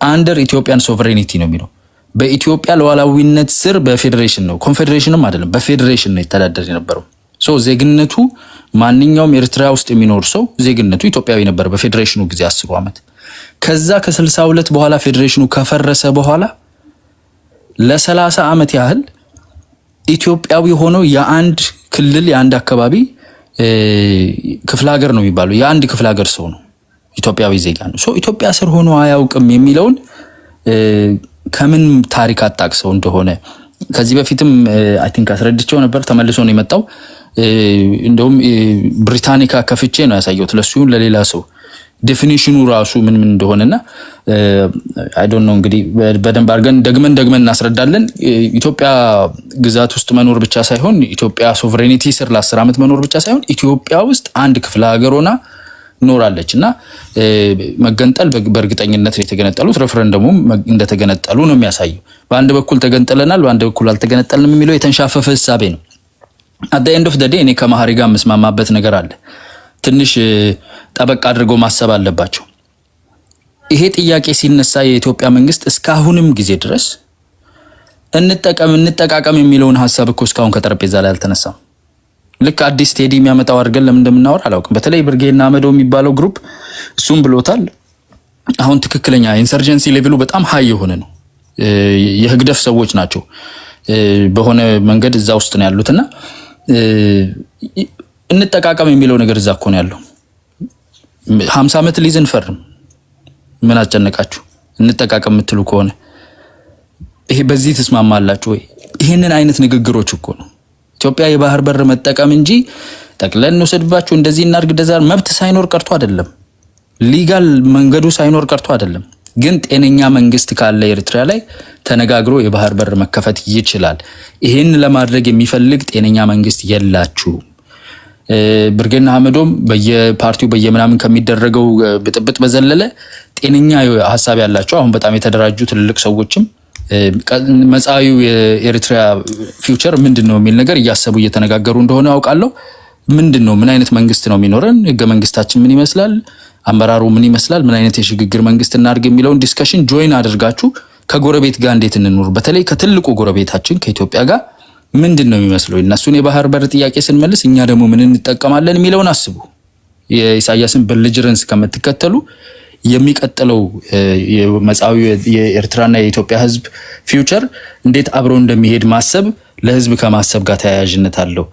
አንደር ኢትዮጵያን ሶቨሬኒቲ ነው የሚለው። በኢትዮጵያ ሉዓላዊነት ስር በፌዴሬሽን ነው፣ ኮንፌዴሬሽንም አይደለም፣ በፌዴሬሽን ነው የተዳደር የነበረው። ዜግነቱ ማንኛውም ኤርትራ ውስጥ የሚኖር ሰው ዜግነቱ ኢትዮጵያዊ ነበር በፌዴሬሽኑ ጊዜ 10 ዓመት። ከዛ ከ62 በኋላ ፌዴሬሽኑ ከፈረሰ በኋላ ለ30 ዓመት ያህል ኢትዮጵያዊ ሆኖ የአንድ ክልል የአንድ አካባቢ ክፍለ ሀገር ነው የሚባለው የአንድ ክፍለ ሀገር ሰው ነው፣ ኢትዮጵያዊ ዜጋ ነው። ኢትዮጵያ ስር ሆኖ አያውቅም የሚለውን ከምን ታሪክ አጣቅሰው እንደሆነ ከዚህ በፊትም አይ ቲንክ አስረድቼው ነበር። ተመልሶ ነው የመጣው። እንደውም ብሪታኒካ ከፍቼ ነው ያሳየሁት ለሱ ለሌላ ሰው ዴፊኒሽኑ ራሱ ምን እንደሆነና አይ ዶንት ኖ እንግዲህ በደንብ አድርገን ደግመን እናስረዳለን። ኢትዮጵያ ግዛት ውስጥ መኖር ብቻ ሳይሆን ኢትዮጵያ ሶቨሬኒቲ ስር ለ10 ዓመት መኖር ብቻ ሳይሆን ኢትዮጵያ ውስጥ አንድ ክፍለ ሀገር ሆና ኖራለችና መገንጠል በእርግጠኝነት የተገነጠሉት ሬፈረንደሙም እንደተገነጠሉ ነው የሚያሳየው። በአንድ በኩል ተገንጠለናል፣ በአንድ በኩል አልተገነጠልንም የሚለው የተንሻፈፈ ሐሳቤ ነው። at the end of the day እኔ ከማህሪ ጋር መስማማበት ነገር አለ። ትንሽ ጠበቅ አድርገው ማሰብ አለባቸው። ይሄ ጥያቄ ሲነሳ የኢትዮጵያ መንግስት እስካሁንም ጊዜ ድረስ እንጠቃቀም የሚለውን ሐሳብ እኮ እስካሁን ከጠረጴዛ ላይ አልተነሳም። ልክ አዲስ ቴዲ የሚያመጣው አድርገን ለምን እንደምናወራ አላውቅም። በተለይ ብርጌና አመዶ የሚባለው ግሩፕ እሱም ብሎታል። አሁን ትክክለኛ ኢንሰርጀንሲ ሌቭሉ በጣም ሃይ የሆነ ነው። የህግደፍ ሰዎች ናቸው በሆነ መንገድ እዛ ውስጥ ነው ያሉትና እንጠቃቀም የሚለው ነገር እዛ እኮ ነው ያለው። 50 ዓመት ሊዝ እንፈርም ምን አጨነቃችሁ? እንጠቃቀም የምትሉ ከሆነ ይሄ በዚህ ተስማማላችሁ ወይ? ይሄንን አይነት ንግግሮች እኮ ነው ኢትዮጵያ የባህር በር መጠቀም እንጂ ጠቅለን እንወስድባችሁ እንደዚህ እናርግ እንደዛ መብት ሳይኖር ቀርቶ አይደለም። ሊጋል መንገዱ ሳይኖር ቀርቶ አይደለም። ግን ጤነኛ መንግስት ካለ ኤርትራ ላይ ተነጋግሮ የባህር በር መከፈት ይችላል። ይሄን ለማድረግ የሚፈልግ ጤነኛ መንግስት የላችሁ። ብርጌና አህመዶም በየፓርቲው በየምናምን ከሚደረገው ብጥብጥ በዘለለ ጤነኛ ሐሳብ ያላቸው አሁን በጣም የተደራጁ ትልልቅ ሰዎችም መጻኢው የኤርትራ ፊውቸር ምንድነው የሚል ነገር እያሰቡ እየተነጋገሩ እንደሆነ አውቃለሁ። ምንድነው ምን አይነት መንግስት ነው የሚኖረን? ህገ መንግስታችን ምን ይመስላል? አመራሩ ምን ይመስላል? ምን አይነት የሽግግር መንግስት እናድርግ የሚለውን ዲስከሽን ጆይን አድርጋችሁ ከጎረቤት ጋር እንዴት እንኑር፣ በተለይ ከትልቁ ጎረቤታችን ከኢትዮጵያ ጋር ምንድነው የሚመስለው? እነሱን የባህር በር ጥያቄ ስንመልስ እኛ ደግሞ ምን እንጠቀማለን የሚለውን አስቡ። የኢሳያስን በልጅረንስ ከመትከተሉ የሚቀጥለው የመጻኢው የኤርትራና የኢትዮጵያ ህዝብ ፊውቸር እንዴት አብሮ እንደሚሄድ ማሰብ ለህዝብ ከማሰብ ጋር ተያያዥነት አለው።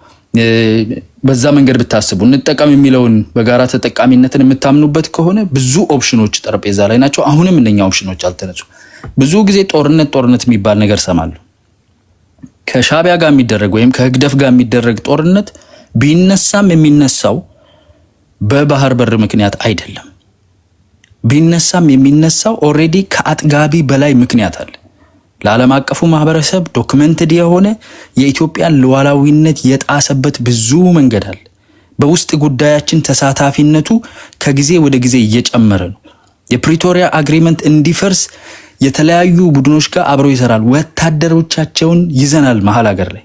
በዛ መንገድ ብታስቡ እንጠቀም የሚለውን በጋራ ተጠቃሚነትን የምታምኑበት ከሆነ ብዙ ኦፕሽኖች ጠረጴዛ ላይ ናቸው። አሁንም እነኛ ኦፕሽኖች አልተነሱ። ብዙ ጊዜ ጦርነት የሚባል ነገር ሰማለሁ። ከሻቢያ ጋር የሚደረግ ወይም ከህግደፍ ጋር የሚደረግ ጦርነት ቢነሳም የሚነሳው በባህር በር ምክንያት አይደለም። ቢነሳም የሚነሳው ኦሬዲ ከአጥጋቢ በላይ ምክንያት አለ። ለዓለም አቀፉ ማህበረሰብ ዶክመንትድ የሆነ የኢትዮጵያን ሉዓላዊነት የጣሰበት ብዙ መንገድ አለ። በውስጥ ጉዳያችን ተሳታፊነቱ ከጊዜ ወደ ጊዜ እየጨመረ ነው። የፕሪቶሪያ አግሪመንት እንዲፈርስ የተለያዩ ቡድኖች ጋር አብረው ይሰራል። ወታደሮቻቸውን ይዘናል መሀል ሀገር ላይ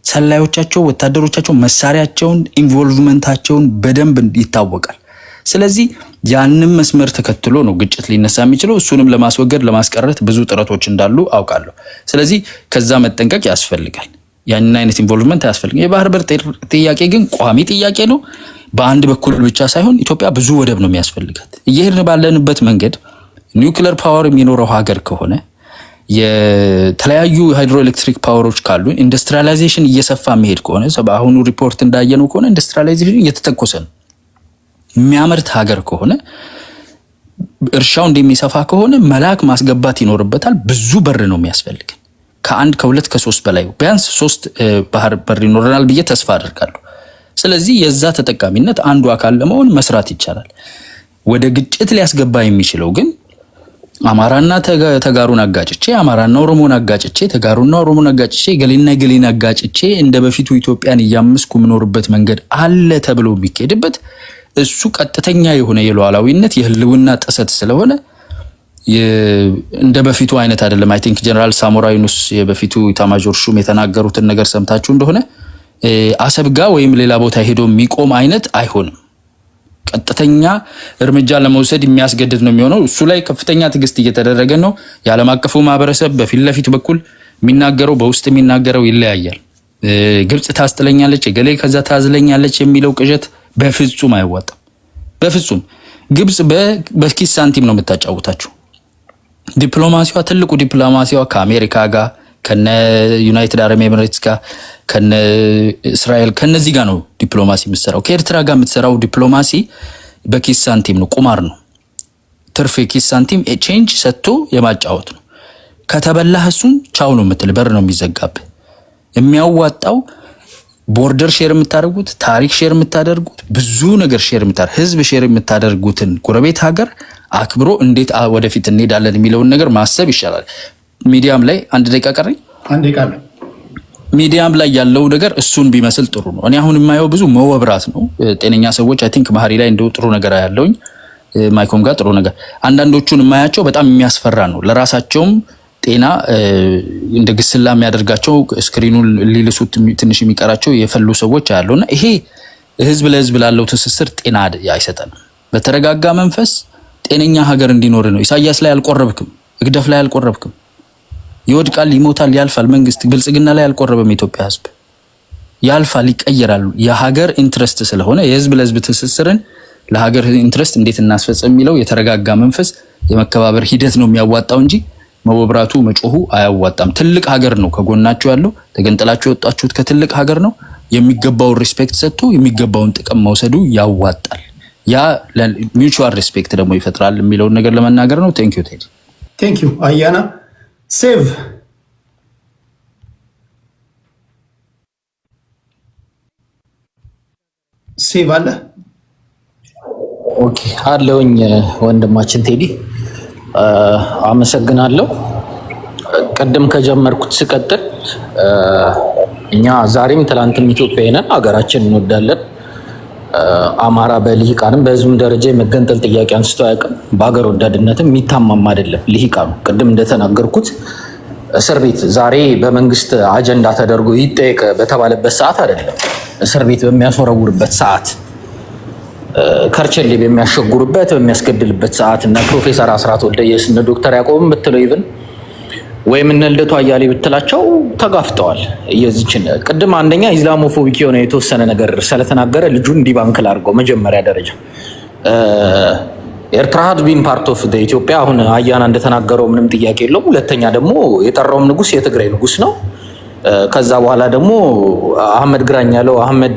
ሰላዮቻቸው፣ ወታደሮቻቸው፣ መሳሪያቸውን፣ ኢንቮልቭመንታቸውን በደንብ ይታወቃል። ስለዚህ ያንን መስመር ተከትሎ ነው ግጭት ሊነሳ የሚችለው። እሱንም ለማስወገድ ለማስቀረት ብዙ ጥረቶች እንዳሉ አውቃለሁ። ስለዚህ ከዛ መጠንቀቅ ያስፈልጋል። ያንን አይነት ኢንቮልቭመንት አያስፈልግም። የባህር በር ጥያቄ ግን ቋሚ ጥያቄ ነው። በአንድ በኩል ብቻ ሳይሆን ኢትዮጵያ ብዙ ወደብ ነው የሚያስፈልጋት። እየሄድን ባለንበት መንገድ ኒውክሌር ፓወር የሚኖረው ሀገር ከሆነ የተለያዩ ሃይድሮኤሌክትሪክ ፓወሮች ካሉ ኢንዱስትሪያላይዜሽን እየሰፋ መሄድ ከሆነ በአሁኑ ሪፖርት እንዳየነው ከሆነ ኢንዱስትሪያላይዜሽን እየተተኮሰ ነው። የሚያመርት ሀገር ከሆነ እርሻው እንደሚሰፋ ከሆነ መላክ ማስገባት ይኖርበታል። ብዙ በር ነው የሚያስፈልግ። ከአንድ ከሁለት ከሶስት በላይ ቢያንስ 3 ባህር በር ይኖረናል ብዬ ተስፋ አደርጋለሁ። ስለዚህ የዛ ተጠቃሚነት አንዱ አካል ለመሆን መስራት ይቻላል። ወደ ግጭት ሊያስገባ የሚችለው ግን አማራና ተጋሩን አጋጭቼ፣ አማራና ኦሮሞን አጋጭቼ፣ ተጋሩና ኦሮሞን አጋጭቼ፣ ገሌና ገሌን አጋጭቼ እንደ በፊቱ ኢትዮጵያን እያመስኩ የምኖርበት መንገድ አለ ተብሎ የሚካሄድበት እሱ ቀጥተኛ የሆነ የሉዓላዊነት የህልውና ጥሰት ስለሆነ እንደ በፊቱ አይነት አይደለም። አይ ቲንክ ጀነራል ሳሞራ ዩኑስ የበፊቱ ኢታማዦር ሹም የተናገሩትን ነገር ሰምታችሁ እንደሆነ አሰብ ጋር ወይም ሌላ ቦታ ሄዶ የሚቆም አይነት አይሆንም። ቀጥተኛ እርምጃ ለመውሰድ የሚያስገድድ ነው የሚሆነው። እሱ ላይ ከፍተኛ ትዕግስት እየተደረገ ነው። የዓለም አቀፉ ማህበረሰብ በፊት ለፊት በኩል የሚናገረው በውስጥ የሚናገረው ይለያያል። ግብጽ ታስጥለኛለች፣ የገሌ ከዛ ታዝለኛለች የሚለው ቅዠት በፍጹም አይዋጣም። በፍጹም ግብጽ በኪስ ሳንቲም ነው የምታጫውታችሁ። ዲፕሎማሲዋ ትልቁ ዲፕሎማሲዋ ከአሜሪካ ጋር ከነ ዩናይትድ አረብ ኤሚሬትስ ጋር ከነ እስራኤል ከነዚህ ጋር ነው ዲፕሎማሲ የምትሰራው። ከኤርትራ ጋር የምትሰራው ዲፕሎማሲ በኪስ ሳንቲም ነው፣ ቁማር ነው። ትርፍ ኪስ ሳንቲም ኤክስቼንጅ ሰጥቶ የማጫወት ነው። ከተበላህ እሱን ቻው ነው የምትል፣ በር ነው የሚዘጋብህ። የሚያዋጣው ቦርደር ሼር የምታደርጉት፣ ታሪክ ሼር የምታደርጉት፣ ብዙ ነገር ሼር የምታደርጉት፣ ህዝብ ሼር የምታደርጉትን ጎረቤት ሀገር አክብሮ እንዴት ወደፊት እንሄዳለን የሚለውን ነገር ማሰብ ይሻላል። ሚዲያም ላይ 1 ደቂቃ ቀረኝ። 1 ደቂቃ ነው። ሚዲያም ላይ ያለው ነገር እሱን ቢመስል ጥሩ ነው። እኔ አሁን የማየው ብዙ መወብራት ነው። ጤነኛ ሰዎች አይ ቲንክ መሀሪ ላይ እንደው ጥሩ ነገር ያለውኝ ማይኮም ጋር ጥሩ ነገር፣ አንዳንዶቹን የማያቸው በጣም የሚያስፈራ ነው። ለራሳቸውም ጤና እንደ ግስላ የሚያደርጋቸው ስክሪኑን ሊልሱት ትንሽ የሚቀራቸው የፈሉ ሰዎች አሉና ይሄ ህዝብ ለህዝብ ላለው ትስስር ጤና አይሰጠንም። በተረጋጋ መንፈስ ጤነኛ ሀገር እንዲኖር ነው። ኢሳያስ ላይ አልቆረብክም፣ ህግደፍ ላይ አልቆረብክም። ይወድቃል፣ ይሞታል፣ ያልፋል። መንግስት ብልጽግና ላይ አልቆረበም። ኢትዮጵያ ህዝብ ያልፋል፣ ይቀየራል። የሀገር ኢንትረስት ስለሆነ የህዝብ ለህዝብ ትስስርን ለሀገር ኢንትረስት እንዴት እናስፈጽም የሚለው የተረጋጋ መንፈስ የመከባበር ሂደት ነው የሚያዋጣው እንጂ መወብራቱ መጮሁ አያዋጣም። ትልቅ ሀገር ነው ከጎናችሁ ያለው። ተገንጥላችሁ የወጣችሁት ከትልቅ ሀገር ነው። የሚገባውን ሪስፔክት ሰጥቶ የሚገባውን ጥቅም መውሰዱ ያዋጣል። ያ ሚውቹዋል ሪስፔክት ደግሞ ይፈጥራል የሚለውን ነገር ለመናገር ነው። ቴንክ ዩ ቴዲ። ቴንክ ዩ አያና። ሴቭ ሴቭ አለ። ኦኬ አለውኝ ወንድማችን ቴዲ አመሰግናለሁ። ቀደም ከጀመርኩት ስቀጥል እኛ ዛሬም ትላንትም ኢትዮጵያዊ ነን፣ ሀገራችን እንወዳለን። አማራ በልሂቃንም በህዝብም ደረጃ የመገንጠል ጥያቄ አንስቶ አያውቅም። በሀገር ወዳድነትም የሚታማም አይደለም ልሂቃኑ። ቅድም እንደተናገርኩት እስር ቤት ዛሬ በመንግስት አጀንዳ ተደርጎ ይጠየቅ በተባለበት ሰዓት አይደለም፣ እስር ቤት በሚያስወረውርበት ሰዓት፣ ከርቸሌ በሚያሸጉርበት በሚያስገድልበት ሰዓት እና ፕሮፌሰር አስራት ወልደየስ እነ ዶክተር ያዕቆብን ብትለው ይብን ወይም እነ ልደቱ አያሌ ብትላቸው ተጋፍጠዋል። የዚችን ቅድም አንደኛ ኢስላሞፎቢክ የሆነ የተወሰነ ነገር ስለተናገረ ልጁን ዲባንክል አድርገው መጀመሪያ ደረጃ ኤርትራ had been part of the ኢትዮጵያ። አሁን አያና እንደተናገረው ምንም ጥያቄ የለውም። ሁለተኛ ደግሞ የጠራውም ንጉስ የትግራይ ንጉስ ነው። ከዛ በኋላ ደግሞ አህመድ ግራኝ ያለው አህመድ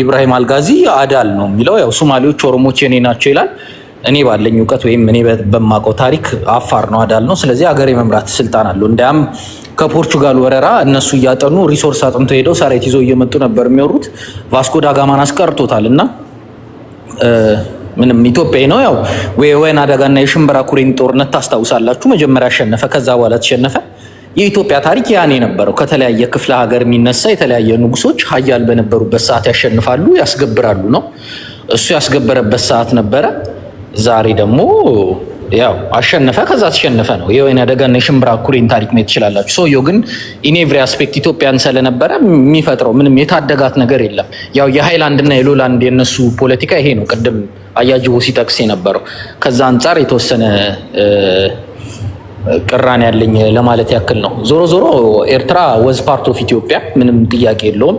ኢብራሂም አልጋዚ አዳል ነው የሚለው። ያው ሶማሌዎች ኦሮሞች የኔ ናቸው ይላል። እኔ ባለኝ እውቀት ወይም እኔ በማውቀው ታሪክ አፋር ነው አዳል ነው። ስለዚህ ሀገር የመምራት ስልጣን አለው። እንዲያም ከፖርቹጋል ወረራ እነሱ እያጠኑ ሪሶርስ አጥንቶ ሄደው ሰራዊት ይዘው እየመጡ ነበር የሚወሩት። ቫስኮ ዳጋማን አስቀርቶታል እና ምንም ኢትዮጵያዊ ነው። ያው ወይን አደጋና የሽምብራ ኩሬን ጦርነት ታስታውሳላችሁ። መጀመሪያ አሸነፈ፣ ከዛ በኋላ ተሸነፈ። የኢትዮጵያ ታሪክ ያኔ ነበረው። ከተለያየ ክፍለ ሀገር የሚነሳ የተለያየ ንጉሶች ሀያል በነበሩበት ሰዓት ያሸንፋሉ፣ ያስገብራሉ ነው። እሱ ያስገበረበት ሰዓት ነበረ። ዛሬ ደግሞ ያው አሸነፈ፣ ከዛ ተሸነፈ ነው። የወይን አደጋና የሽምብራ ኩሬን ታሪክ ማየት ትችላላችሁ። ሰውየው ግን ኢን ኤቭሪ አስፔክት ኢትዮጵያን ስለነበረ የሚፈጥረው ምንም የታደጋት ነገር የለም። ያው የሃይላንድ እና የሎላንድ የነሱ ፖለቲካ ይሄ ነው። ቅድም አያጅቦ ሲጠቅስ የነበረው ከዛ አንጻር የተወሰነ ቅራኔ ያለኝ ለማለት ያክል ነው። ዞሮ ዞሮ ኤርትራ ወዝ ፓርት ኦፍ ኢትዮጵያ ምንም ጥያቄ የለውም።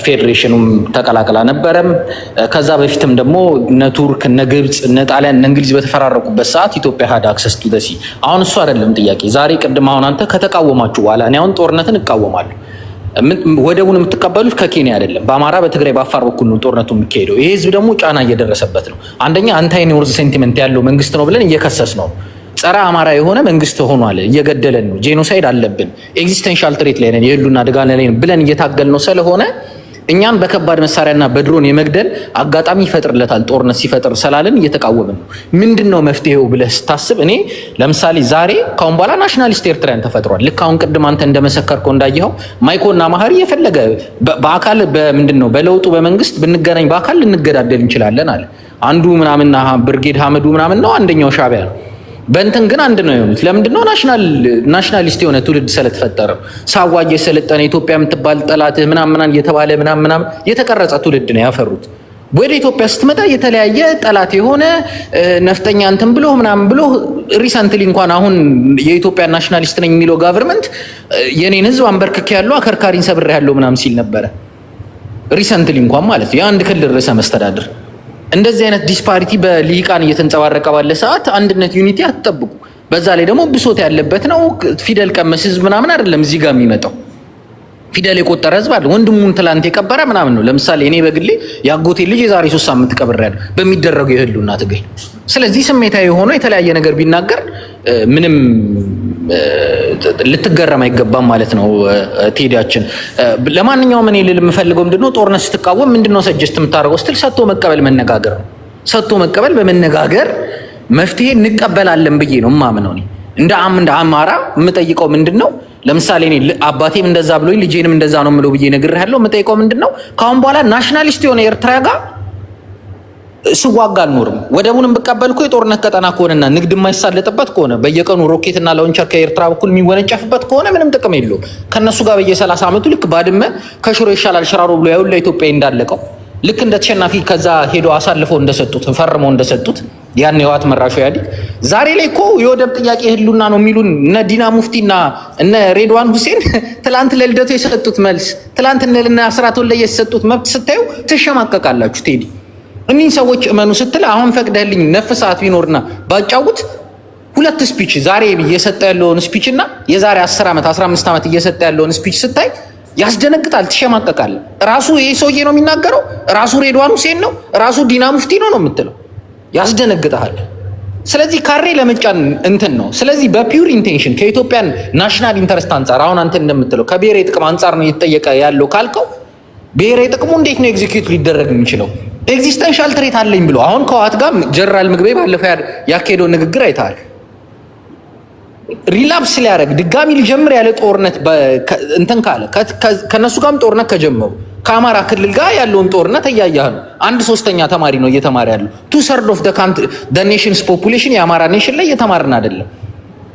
ፌዴሬሽኑም ተቀላቅላ ነበረም። ከዛ በፊትም ደግሞ እነ ቱርክ፣ እነ ግብጽ፣ እነ ጣሊያን፣ እነ እንግሊዝ በተፈራረቁበት ሰዓት ኢትዮጵያ ሀድ አክሰስ ቱ ዘ ሲ። አሁን እሱ አይደለም ጥያቄ። ዛሬ ቅድም አሁን አንተ ከተቃወማችሁ በኋላ እኔ አሁን ጦርነትን እቃወማለሁ። ወደቡን የምትቀበሉት ከኬንያ አይደለም፣ በአማራ በትግራይ በአፋር በኩል ነው ጦርነቱ የሚካሄደው። ይሄ ህዝብ ደግሞ ጫና እየደረሰበት ነው። አንደኛ አንታይ ኖርዝ ሴንቲመንት ያለው መንግስት ነው ብለን እየከሰስ ነው። ጸረ አማራ የሆነ መንግስት ሆኗል፣ እየገደለን ነው፣ ጄኖሳይድ አለብን፣ ኤግዚስተንሻል ትሬት ላይ ነን፣ የህሉና አደጋ ላይ ነን ብለን እየታገል ነው። ስለሆነ እኛም በከባድ መሳሪያና በድሮን የመግደል አጋጣሚ ይፈጥርለታል ጦርነት ሲፈጥር ስላለን እየተቃወምን ነው። ምንድነው መፍትሄው ብለህ ስታስብ፣ እኔ ለምሳሌ ዛሬ ካሁን በኋላ ናሽናሊስት ኤርትራውያን ተፈጥሯል። ልክ አሁን ቅድም አንተ እንደመሰከርከው እንዳየኸው ማይኮና ማህሪ የፈለገ በአካል በምንድነው በለውጡ በመንግስት ብንገናኝ በአካል ልንገዳደል እንችላለን አለ። አንዱ ምናምንና ብርጌድ ሐመዱ ምናምን ነው፣ አንደኛው ሻዕቢያ ነው። በእንትን ግን አንድ ነው የሆኑት። ለምንድነው? ናሽናሊስት የሆነ ትውልድ ስለተፈጠረ ሳዋጅ የሰለጠነ ኢትዮጵያ የምትባል ጠላትህ ምናምን እየተባለ ምናምን የተቀረጸ ትውልድ ነው ያፈሩት። ወደ ኢትዮጵያ ስትመጣ የተለያየ ጠላት የሆነ ነፍጠኛ እንትን ብሎ ምናምን ብሎ ሪሰንትሊ እንኳን አሁን የኢትዮጵያ ናሽናሊስት ነኝ የሚለው ጋቨርንመንት የኔን ህዝብ አንበርክክ ያለው አከርካሪን ሰብሬ ያለው ምናምን ሲል ነበረ። ሪሰንትሊ እንኳን ማለት የአንድ ክልል ርዕሰ መስተዳድር እንደዚህ አይነት ዲስፓሪቲ በልሂቃን እየተንጸባረቀ ባለ ሰዓት አንድነት ዩኒቲ አትጠብቁ። በዛ ላይ ደግሞ ብሶት ያለበት ነው። ፊደል ቀመስ ህዝብ ምናምን አይደለም እዚህ ጋር የሚመጣው ፊደል የቆጠረ ህዝብ አለ። ወንድሙን ትላንት የቀበረ ምናምን ነው። ለምሳሌ እኔ በግሌ የአጎቴ ልጅ የዛሬ 3 ሳምንት ቀብሬያለሁ በሚደረገው የህልውና ትግል። ስለዚህ ስሜታዊ ሆኖ የተለያየ ነገር ቢናገር ምንም ልትገረም አይገባም ማለት ነው። ቴዲያችን ለማንኛውም እኔ ልል የምፈልገው ምንድነው፣ ጦርነት ስትቃወም ምንድነው ሰጀስት የምታደርገው ስትል ሰጥቶ መቀበል መነጋገር ነው። ሰጥቶ መቀበል በመነጋገር መፍትሄ እንቀበላለን ብዬ ነው የማምነው። እኔ እንደ አማራ የምጠይቀው ምንድነው፣ ለምሳሌ እኔ አባቴም እንደዛ ብሎኝ ልጄንም እንደዛ ነው የምለው ብዬ ነግሬሃለሁ። የምጠይቀው ምንድነው፣ ካሁን በኋላ ናሽናሊስት የሆነ ኤርትራ ጋር ስዋጋ አልኖርም። ወደቡንም ብቀበል እኮ የጦርነት ቀጠና ከሆነና ንግድ የማይሳለጥበት ከሆነ በየቀኑ ሮኬትና ላውንቸር ከኤርትራ በኩል የሚወነጨፍበት ከሆነ ምንም ጥቅም የለውም። ከነሱ ጋር በየ30 ዓመቱ ልክ ባድመ ከሽሮ ይሻላል ሽራሮ ብሎ ያው ለኢትዮጵያ እንዳለቀው ልክ እንደ ተሸናፊ ከዛ ሄዶ አሳልፈው እንደሰጡት ፈርመው እንደሰጡት ያን የዋት መራሹ ያዲግ ዛሬ ላይ እኮ የወደብ ጥያቄ ህልውና ነው የሚሉን እነ ዲና ሙፍቲና እነ ሬድዋን ሁሴን ትላንት ለልደቱ የሰጡት መልስ፣ ትላንት እነ አስራት ወልደየስ የሰጡት መብት ስታዩ ትሸማቀቃላችሁ። ቴዲ እኒህ ሰዎች እመኑ ስትል አሁን ፈቅደህልኝ ነፍ ሰዓት ቢኖርና ባጫውት ሁለት ስፒች ዛሬ እየሰጠ ያለውን ስፒች እና የዛሬ 10 ዓመት 15 ዓመት እየሰጠ ያለውን ስፒች ስታይ ያስደነግጣል፣ ትሸማቀቃል። ራሱ ይሄ ሰውዬ ነው የሚናገረው፣ ራሱ ሬድዋን ሁሴን ነው፣ ራሱ ዲና ሙፍቲ ነው የምትለው፣ ያስደነግጣል። ስለዚህ ካሬ ለመጫን እንትን ነው። ስለዚህ በፒውር ኢንቴንሽን ከኢትዮጵያን ናሽናል ኢንተረስት አንጻር አሁን አንተ እንደምትለው ከብሔራዊ ጥቅም አንጻር ነው እየተጠየቀ ያለው ካልከው ብሔራዊ ጥቅሙ እንዴት ነው ኤግዚኪዩት ሊደረግ የሚችለው? ኤግዚስተንሻል ትሬት አለኝ ብሎ አሁን ከዋት ጋር ጀነራል ምግቤ ባለፈው ያካሄደው ንግግር አይተሃል። ሪላፕስ ሊያደርግ ድጋሚ ሊጀምር ያለ ጦርነት እንትን ካለ ከነሱ ጋርም ጦርነት ከጀመሩ ከአማራ ክልል ጋር ያለውን ጦርነት እያያህ ነው። 1/3 ተማሪ ነው እየተማረ ያለው። 2/3 ኦፍ ዘ ኔሽንስ ፖፑሌሽን የአማራ ኔሽን ላይ እየተማርን አይደለም፣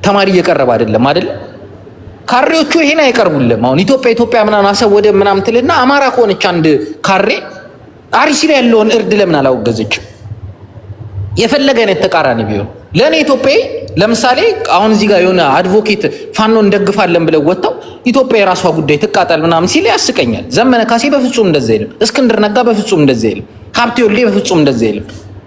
ተማሪ እየቀረበ አይደለም አይደል? ካሬዎቹ ይሄን አይቀርቡልም። አሁን ኢትዮጵያ ምናምን አሰብ ወደ ምናምን ትልና አማራ ከሆነች አንድ ካሬ አርሲ ላይ ያለውን እርድ ለምን አላወገዘችም? የፈለገ አይነት ተቃራኒ ቢሆን ለእኔ ኢትዮጵያዊ ለምሳሌ አሁን እዚህ ጋር የሆነ አድቮኬት ፋኖ እንደግፋለን ብለው ወጥተው ኢትዮጵያ የራሷ ጉዳይ ትቃጠል ምናምን ሲል ያስቀኛል። ዘመነ ካሴ በፍጹም እንደዛ የለም። እስክንድር ነጋ በፍጹም እንደዛ የለም። ሀብቴ ወልዴ በፍጹም እንደዛ የለም።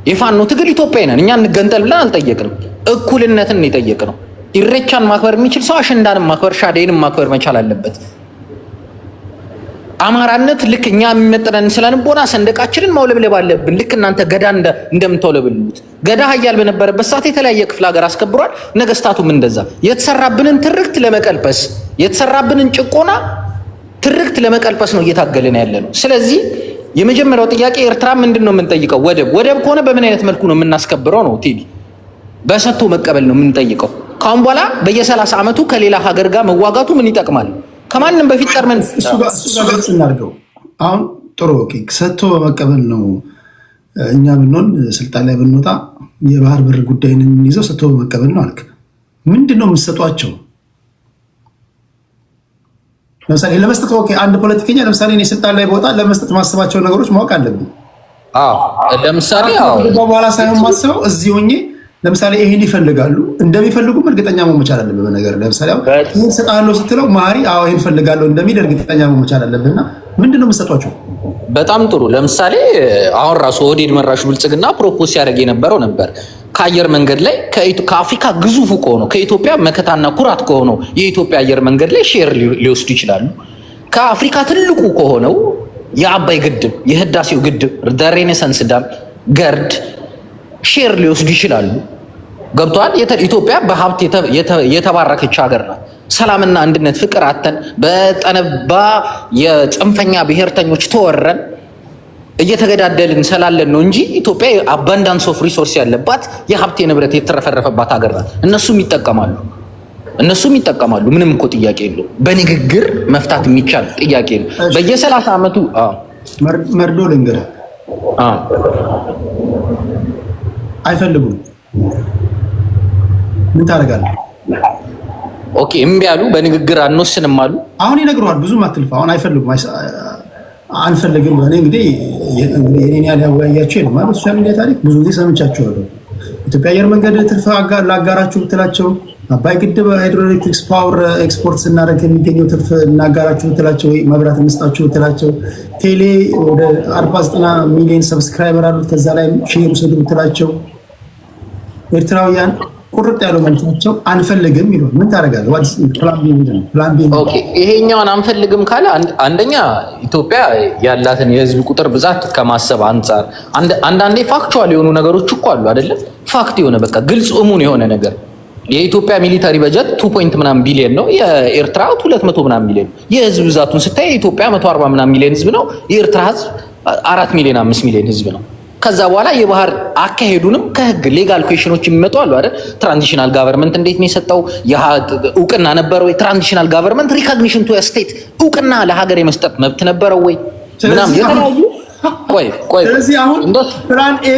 የፋኖ ትግል ኢትዮጵያዊ ነን እኛ እንገንጠል ብለን አልጠየቅንም። እኩልነትን የጠየቅነው ኢሬቻን ማክበር የሚችል ሰው አሸንዳንም ማክበር ሻዴንም ማክበር መቻል አለበት። አማራነት ልክ እኛ የሚመጥነን ስለንቦና ሰንደቃችንን ማውለብለብ አለብን። ልክ እናንተ ገዳ እንደምታውለብሉት ገዳ ሀያል በነበረበት ሰዓት የተለያየ ክፍለ ሀገር አስከብሯል። ነገስታቱም እንደዛ የተሰራብንን ትርክት ለመቀልበስ የተሰራብንን ጭቆና ትርክት ለመቀልበስ ነው እየታገልን ያለ ነው። ስለዚህ የመጀመሪያው ጥያቄ ኤርትራ ምንድን ነው የምንጠይቀው? ወደብ ከሆነ በምን አይነት መልኩ ነው የምናስከብረው ነው ቴዲ? በሰጥቶ መቀበል ነው የምንጠይቀው። ካሁን በኋላ በየ30 ዓመቱ ከሌላ ሀገር ጋር መዋጋቱ ምን ይጠቅማል? ከማንም በፊት ቀርመን እሱ ጋር ግልጽ እናድርገው። አሁን ጥሩ ኦኬ፣ ሰጥቶ በመቀበል ነው። እኛ ብንሆን ስልጣን ላይ ብንወጣ የባህር በር ጉዳይን የምንይዘው ሰጥቶ በመቀበል ነው አልክ። ምንድን ነው የምትሰጧቸው? ለምሳሌ ለመስጠት ኦኬ፣ አንድ ፖለቲከኛ ለምሳሌ እኔ ስልጣን ላይ በወጣ ለመስጠት ማስባቸው ነገሮች ማወቅ አለብኝ። ለምሳሌ በኋላ ሳይሆን ማስበው እዚህ ሆኜ ለምሳሌ ይሄን ይፈልጋሉ እንደሚፈልጉም እርግጠኛ መሆን መቻል አለብህ። በነገር ለምሳሌ ይሄን ሰጣለሁ ስትለው ማሪ አዎ ይሄን ፈልጋለሁ እንደሚል እርግጠኛ መሆን መቻል አለብህና ምንድነው የምትሰጧቸው? በጣም ጥሩ። ለምሳሌ አሁን ራሱ ኦህዴድ መራሹ ብልጽግና ፕሮፖዝ ሲያደርግ የነበረው ነበር ከአየር መንገድ ላይ ከአፍሪካ ግዙፉ ከሆነው ከኢትዮጵያ መከታና ኩራት ከሆነው የኢትዮጵያ አየር መንገድ ላይ ሼር ሊወስዱ ይችላሉ። ከአፍሪካ ትልቁ ከሆነው የአባይ ግድብ የህዳሴው ግድብ ሬኔሳንስ ዳም ገርድ ሼር ሊወስዱ ይችላሉ። ገብቷል። ኢትዮጵያ በሀብት የተባረከች ሀገር ናት። ሰላምና አንድነት ፍቅር አተን በጠነባ የጽንፈኛ ብሔርተኞች ተወረን እየተገዳደልን ስላለን ነው እንጂ ኢትዮጵያ አባንዳንስ ኦፍ ሪሶርስ ያለባት የሀብት ንብረት የተረፈረፈባት ሀገር ናት። እነሱም ይጠቀማሉ። ምንም እኮ ጥያቄ የለው። በንግግር መፍታት የሚቻል ጥያቄ ነው። በየ30 ዓመቱ መርዶ ልንገርህ አይፈልጉም። ምን ታደርጋለህ? ኦኬ እምቢ አሉ። በንግግር አንወስንም አሉ። አሁን ይነግሩሃል። ብዙም አትልፋ። አሁን አይፈልጉም፣ አንፈልግም። እኔ እንግዲህ የኔን ያህል ያወያያቸው ነው ማለት ሶሻል ሚዲያ ታሪክ ብዙ ጊዜ ሰምቻቸዋለሁ። ኢትዮጵያ አየር መንገድ ትርፍ ላጋራችሁ ብትላቸው፣ አባይ ግድብ ሃይድሮኤሌክትሪክስ ፓወር ኤክስፖርት ስናደርግ የሚገኘው ትርፍ እናጋራችሁ ብትላቸው፣ ወይ መብራት እንስጣችሁ ብትላቸው፣ ቴሌ ወደ 49 ሚሊዮን ሰብስክራይበር አሉት ከዛ ላይ ሼር ውሰዱ ብትላቸው፣ ኤርትራውያን ቁርጥ ያለው መልሳቸው አንፈልግም ይላል። ምን ታደርጋለህ? ፕላን ቢ ኦኬ። ይሄኛውን አንፈልግም ካለ አንደኛ ኢትዮጵያ ያላትን የህዝብ ቁጥር ብዛት ከማሰብ አንጻር አንዳንዴ ፋክቹዋል የሆኑ ነገሮች እኮ አሉ አይደለም? ፋክት የሆነ በቃ ግልጽ እሙን የሆነ ነገር የኢትዮጵያ ሚሊታሪ በጀት 2.ምናምን ቢሊዮን ነው። የኤርትራ 200 ምናምን ሚሊዮን። የህዝብ ብዛቱን ስታይ የኢትዮጵያ 140 ምናምን ሚሊዮን ህዝብ ነው። የኤርትራ ህዝብ 4 ሚሊዮን 5 ሚሊዮን ህዝብ ነው። ከዛ በኋላ የባህር አካሄዱንም ከህግ ሌጋል ኩዌሽኖች የሚመጡ አሉ አይደል? ትራንዚሽናል ጋቨርንመንት እንዴት ነው የሰጠው? እውቅና ነበረው ወይ? ትራንዚሽናል ጋቨርንመንት ሪኮግኒሽን ቱ ስቴት እውቅና ለሀገር የመስጠት መብት ነበረው ወይ? ምናምን የተለያዩ ቆይ ስለዚህ አሁን ፕላን ኤ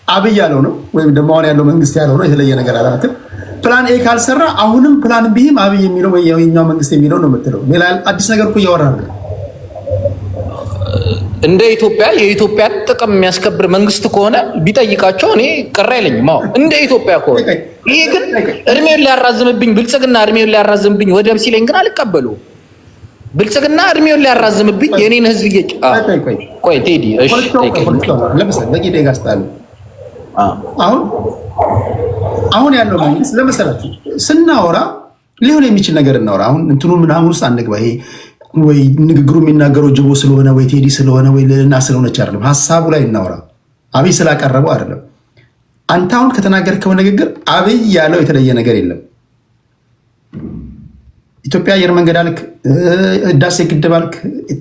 አብይ ያለው ነው ወይም ደግሞ አሁን ያለው መንግስት ያለው ነው። የተለየ ነገር አላልክም። ፕላን ኤ ካልሰራ አሁንም ፕላን ቢም አብይ የሚለው ወይ የኛው መንግስት የሚለው ነው የምትለው። ሌላ አዲስ ነገር እኮ እያወራን ነው። እንደ ኢትዮጵያ የኢትዮጵያን ጥቅም የሚያስከብር መንግስት ከሆነ ቢጠይቃቸው እኔ ቅር አይለኝም። አዎ እንደ ኢትዮጵያ ከሆነ ይሄ ግን እድሜውን ሊያራዝምብኝ ብልጽግና እድሜውን ሊያራዝምብኝ ወደብ ሲለኝ ግን አልቀበሉም። ብልጽግና እድሜውን ሊያራዝምብኝ የኔን ህዝብ ቆይ ቴዲ እሺ ለምሳሌ በቂ ደጋ ስታሉ አሁን ያለው መንግስት ለመሰላችሁ ስናወራ ሊሆን የሚችል ነገር እናወራ። አሁን እንትኑ ምናምን ውስጥ አንግባ። ይሄ ወይ ንግግሩ የሚናገረው ጅቦ ስለሆነ ወይ ቴዲ ስለሆነ ወይ ልዕልና ስለሆነች አይደለም። ሀሳቡ ላይ እናወራ። አብይ ስላቀረበው አይደለም። አንተ አሁን ከተናገርከው ንግግር አብይ ያለው የተለየ ነገር የለም። ኢትዮጵያ አየር መንገድ አልክ፣ ህዳሴ ግድብ አልክ፣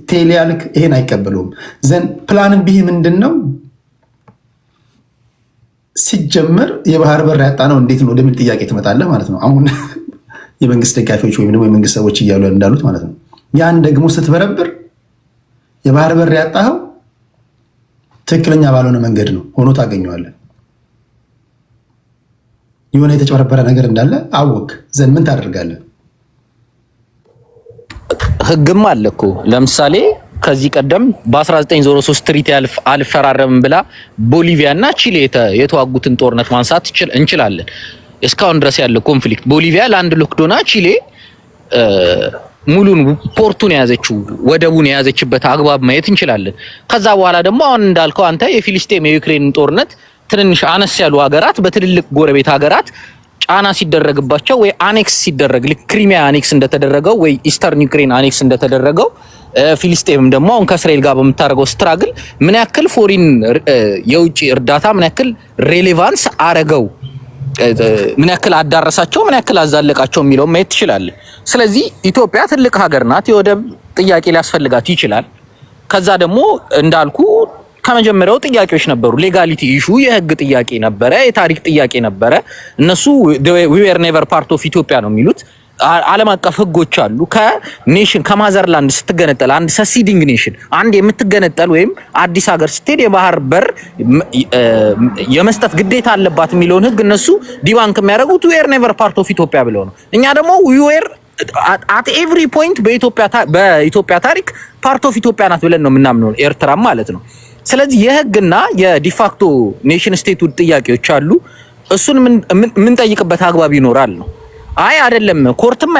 ቴሌ አልክ፣ ይሄን አይቀበሉም። ዘን ፕላን ቢህ ምንድን ነው? ሲጀመር የባህር በር ያጣ ነው እንዴት ነው ወደሚል ጥያቄ ትመጣለህ ማለት ነው። አሁን የመንግስት ደጋፊዎች ወይም ደግሞ የመንግስት ሰዎች እያሉ እንዳሉት ማለት ነው። ያን ደግሞ ስትበረብር የባህር በር ያጣኸው ትክክለኛ ባልሆነ መንገድ ነው ሆኖ ታገኘዋለህ። የሆነ የተጨበረበረ ነገር እንዳለ አወቅ ዘንድ ምን ታደርጋለህ? ህግም አለ እኮ። ለምሳሌ ከዚህ ቀደም በ1903 ትሪቲ አልፈራረምም ብላ ቦሊቪያ እና ቺሊ የተዋጉትን ጦርነት ማንሳት እንችላለን። እስካሁን ድረስ ያለው ኮንፍሊክት ቦሊቪያ ላንድ ሎክድ ሆና ቺሊ ሙሉን ፖርቱን የያዘችው ወደቡን የያዘችበት አግባብ ማየት እንችላለን። ከዛ በኋላ ደግሞ አሁን እንዳልከው አንተ የፊሊስጤም የዩክሬን ጦርነት ትንንሽ አነስ ያሉ ሀገራት በትልልቅ ጎረቤት ሀገራት ጫና ሲደረግባቸው ወይ አኔክስ ሲደረግ ልክ ክሪሚያ አኔክስ እንደተደረገው ወይ ኢስተርን ዩክሬን አኔክስ እንደተደረገው ፊሊስጤምም ደግሞ አሁን ከእስራኤል ጋር በምታደርገው ስትራግል ምን ያክል ፎሪን የውጭ እርዳታ ምን ያክል ሬሌቫንስ አረገው፣ ምን ያክል አዳረሳቸው፣ ምን ያክል አዛለቃቸው የሚለው ማየት ትችላለህ። ስለዚህ ኢትዮጵያ ትልቅ ሀገር ናት። የወደብ ጥያቄ ሊያስፈልጋት ይችላል። ከዛ ደግሞ እንዳልኩ ከመጀመሪያው ጥያቄዎች ነበሩ። ሌጋሊቲ ኢሹ የህግ ጥያቄ ነበረ፣ የታሪክ ጥያቄ ነበረ። እነሱ we were never part of ኢትዮጵያ ነው የሚሉት። ዓለም አቀፍ ህጎች አሉ። ከኔሽን ከማዘርላንድ ስትገነጠል አንድ ሰሲዲንግ ኔሽን አንድ የምትገነጠል ወይም አዲስ ሀገር ስትሄድ የባህር በር የመስጠት ግዴታ አለባት የሚለውን ህግ እነሱ ዲባንክ የሚያደርጉት we were never part of ኢትዮጵያ ብለው ነው። እኛ ደግሞ we were at every point በኢትዮጵያ ታሪክ ፓርት ኦፍ ኢትዮጵያ ናት ብለን ነው የምናምነው፣ ኤርትራም ማለት ነው። ስለዚህ የህግና የዲፋክቶ ኔሽን ስቴት ጥያቄዎች አሉ። እሱን የምንጠይቅበት አግባብ ይኖራል ነው። አይ አይደለም ኮርትም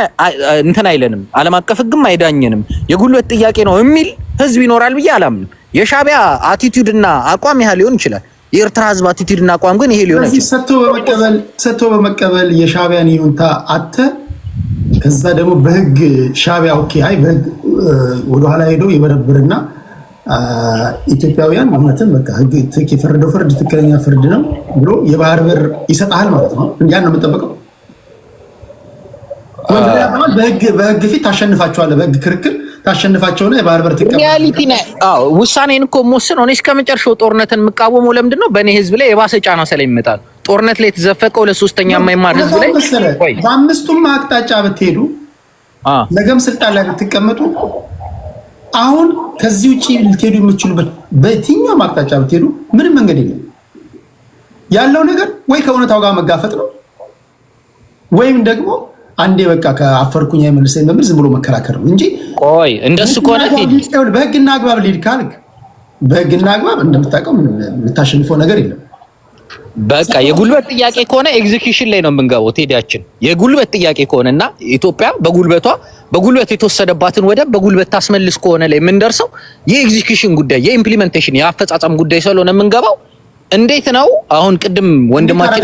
እንትን አይለንም፣ ዓለም አቀፍ ህግም አይዳኘንም፣ የጉልበት ጥያቄ ነው የሚል ህዝብ ይኖራል ብዬ አላምንም። የሻቢያ አቲቲዩድ እና አቋም ያህል ሊሆን ይችላል። የኤርትራ ህዝብ አቲቲዩድ እና አቋም ግን ይሄ ሊሆን ይችላል። ሰጥቶ በመቀበል የሻቢያን ይሁንታ አተ ከዛ ደግሞ በህግ ሻቢያ ኦኬ አይ በህግ ወደኋላ ሄዶ የበረብርና ኢትዮጵያውያን እውነትም በቃ ህግ የፈረደው ፍርድ ትክክለኛ ፍርድ ነው ብሎ የባህር በር ይሰጣል ማለት ነው። ያን ነው የምንጠብቀው። በህግ ፊት ታሸንፋቸዋለህ። በህግ ክርክር ታሸንፋቸውና የባህር በር ትቀበል። ሪያሊቲ ነው። አዎ ውሳኔን እኮ የምወስነው እኔ እስከመጨረሻው ጦርነትን የምቃወመው ለምንድን ነው? በእኔ ህዝብ ላይ የባሰ ጫና ስለሚመጣ ነው። ጦርነት ላይ የተዘፈቀው ለሶስተኛ የማይማር ህዝብ ላይ በአምስቱም አቅጣጫ ብትሄዱ ነገም ስልጣን ላይ ብትቀመጡ አሁን ከዚህ ውጪ ልትሄዱ የምትችሉበት በየትኛውም አቅጣጫ ብትሄዱ ምንም መንገድ የለም። ያለው ነገር ወይ ከእውነታው ጋር መጋፈጥ ነው ወይም ደግሞ አንዴ በቃ ከአፈርኩኝ አይመልሰኝ በሚል ዝም ብሎ መከራከር ነው እንጂ ቆይ እንደሱ ከሆነ በህግና አግባብ ልሂድ ካልክ በህግና አግባብ እንደምታውቀው የምታሸንፈው ነገር የለም። በቃ የጉልበት ጥያቄ ከሆነ ኤግዚኪዩሽን ላይ ነው የምንገባው። ቴዲያችን የጉልበት ጥያቄ ከሆነና ኢትዮጵያ በጉልበት የተወሰደባትን ወደብ በጉልበት ታስመልስ ከሆነ ላይ የምንደርሰው የኤግዚኪዩሽን ጉዳይ የኢምፕሊሜንቴሽን የአፈጻጸም ጉዳይ ስለሆነ የምንገባው እንዴት ነው? አሁን ቅድም ወንድማችን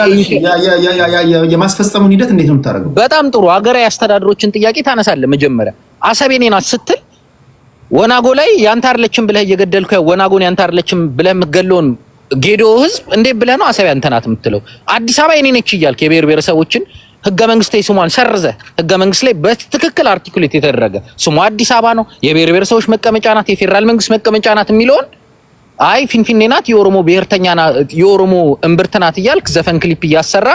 የማስፈጸሙን ሂደት እንዴት ነው የምታደርገው? በጣም ጥሩ ሀገራዊ አስተዳደሮችን ጥያቄ ታነሳለህ። መጀመሪያ አሰብ የኔ ናት ስትል ወናጎ ላይ ያንተ አይደለችም ብለህ እየገደልከው ወናጎን ያንተ አይደለችም ብለህ የምትገለውን ጌዶ ህዝብ እንዴት ብለህ ነው አሰብ ያንተ ናት የምትለው? አዲስ አበባ የኔ ነች እያልክ የብሔር ብሔረሰቦችን ህገ መንግስታዊ ስሟን ሰርዘህ ህገ መንግስት ላይ በትክክል አርቲኩሌት የተደረገ ስሟ አዲስ አበባ ነው፣ የብሔር ብሔረሰቦች መቀመጫ ናት፣ የፌዴራል መንግስት መቀመጫ ናት የሚለውን አይ ፊንፊኔ ናት፣ የኦሮሞ ብሔርተኛ ናት፣ የኦሮሞ እምብርት ናት እያልክ ዘፈን ክሊፕ እያሰራ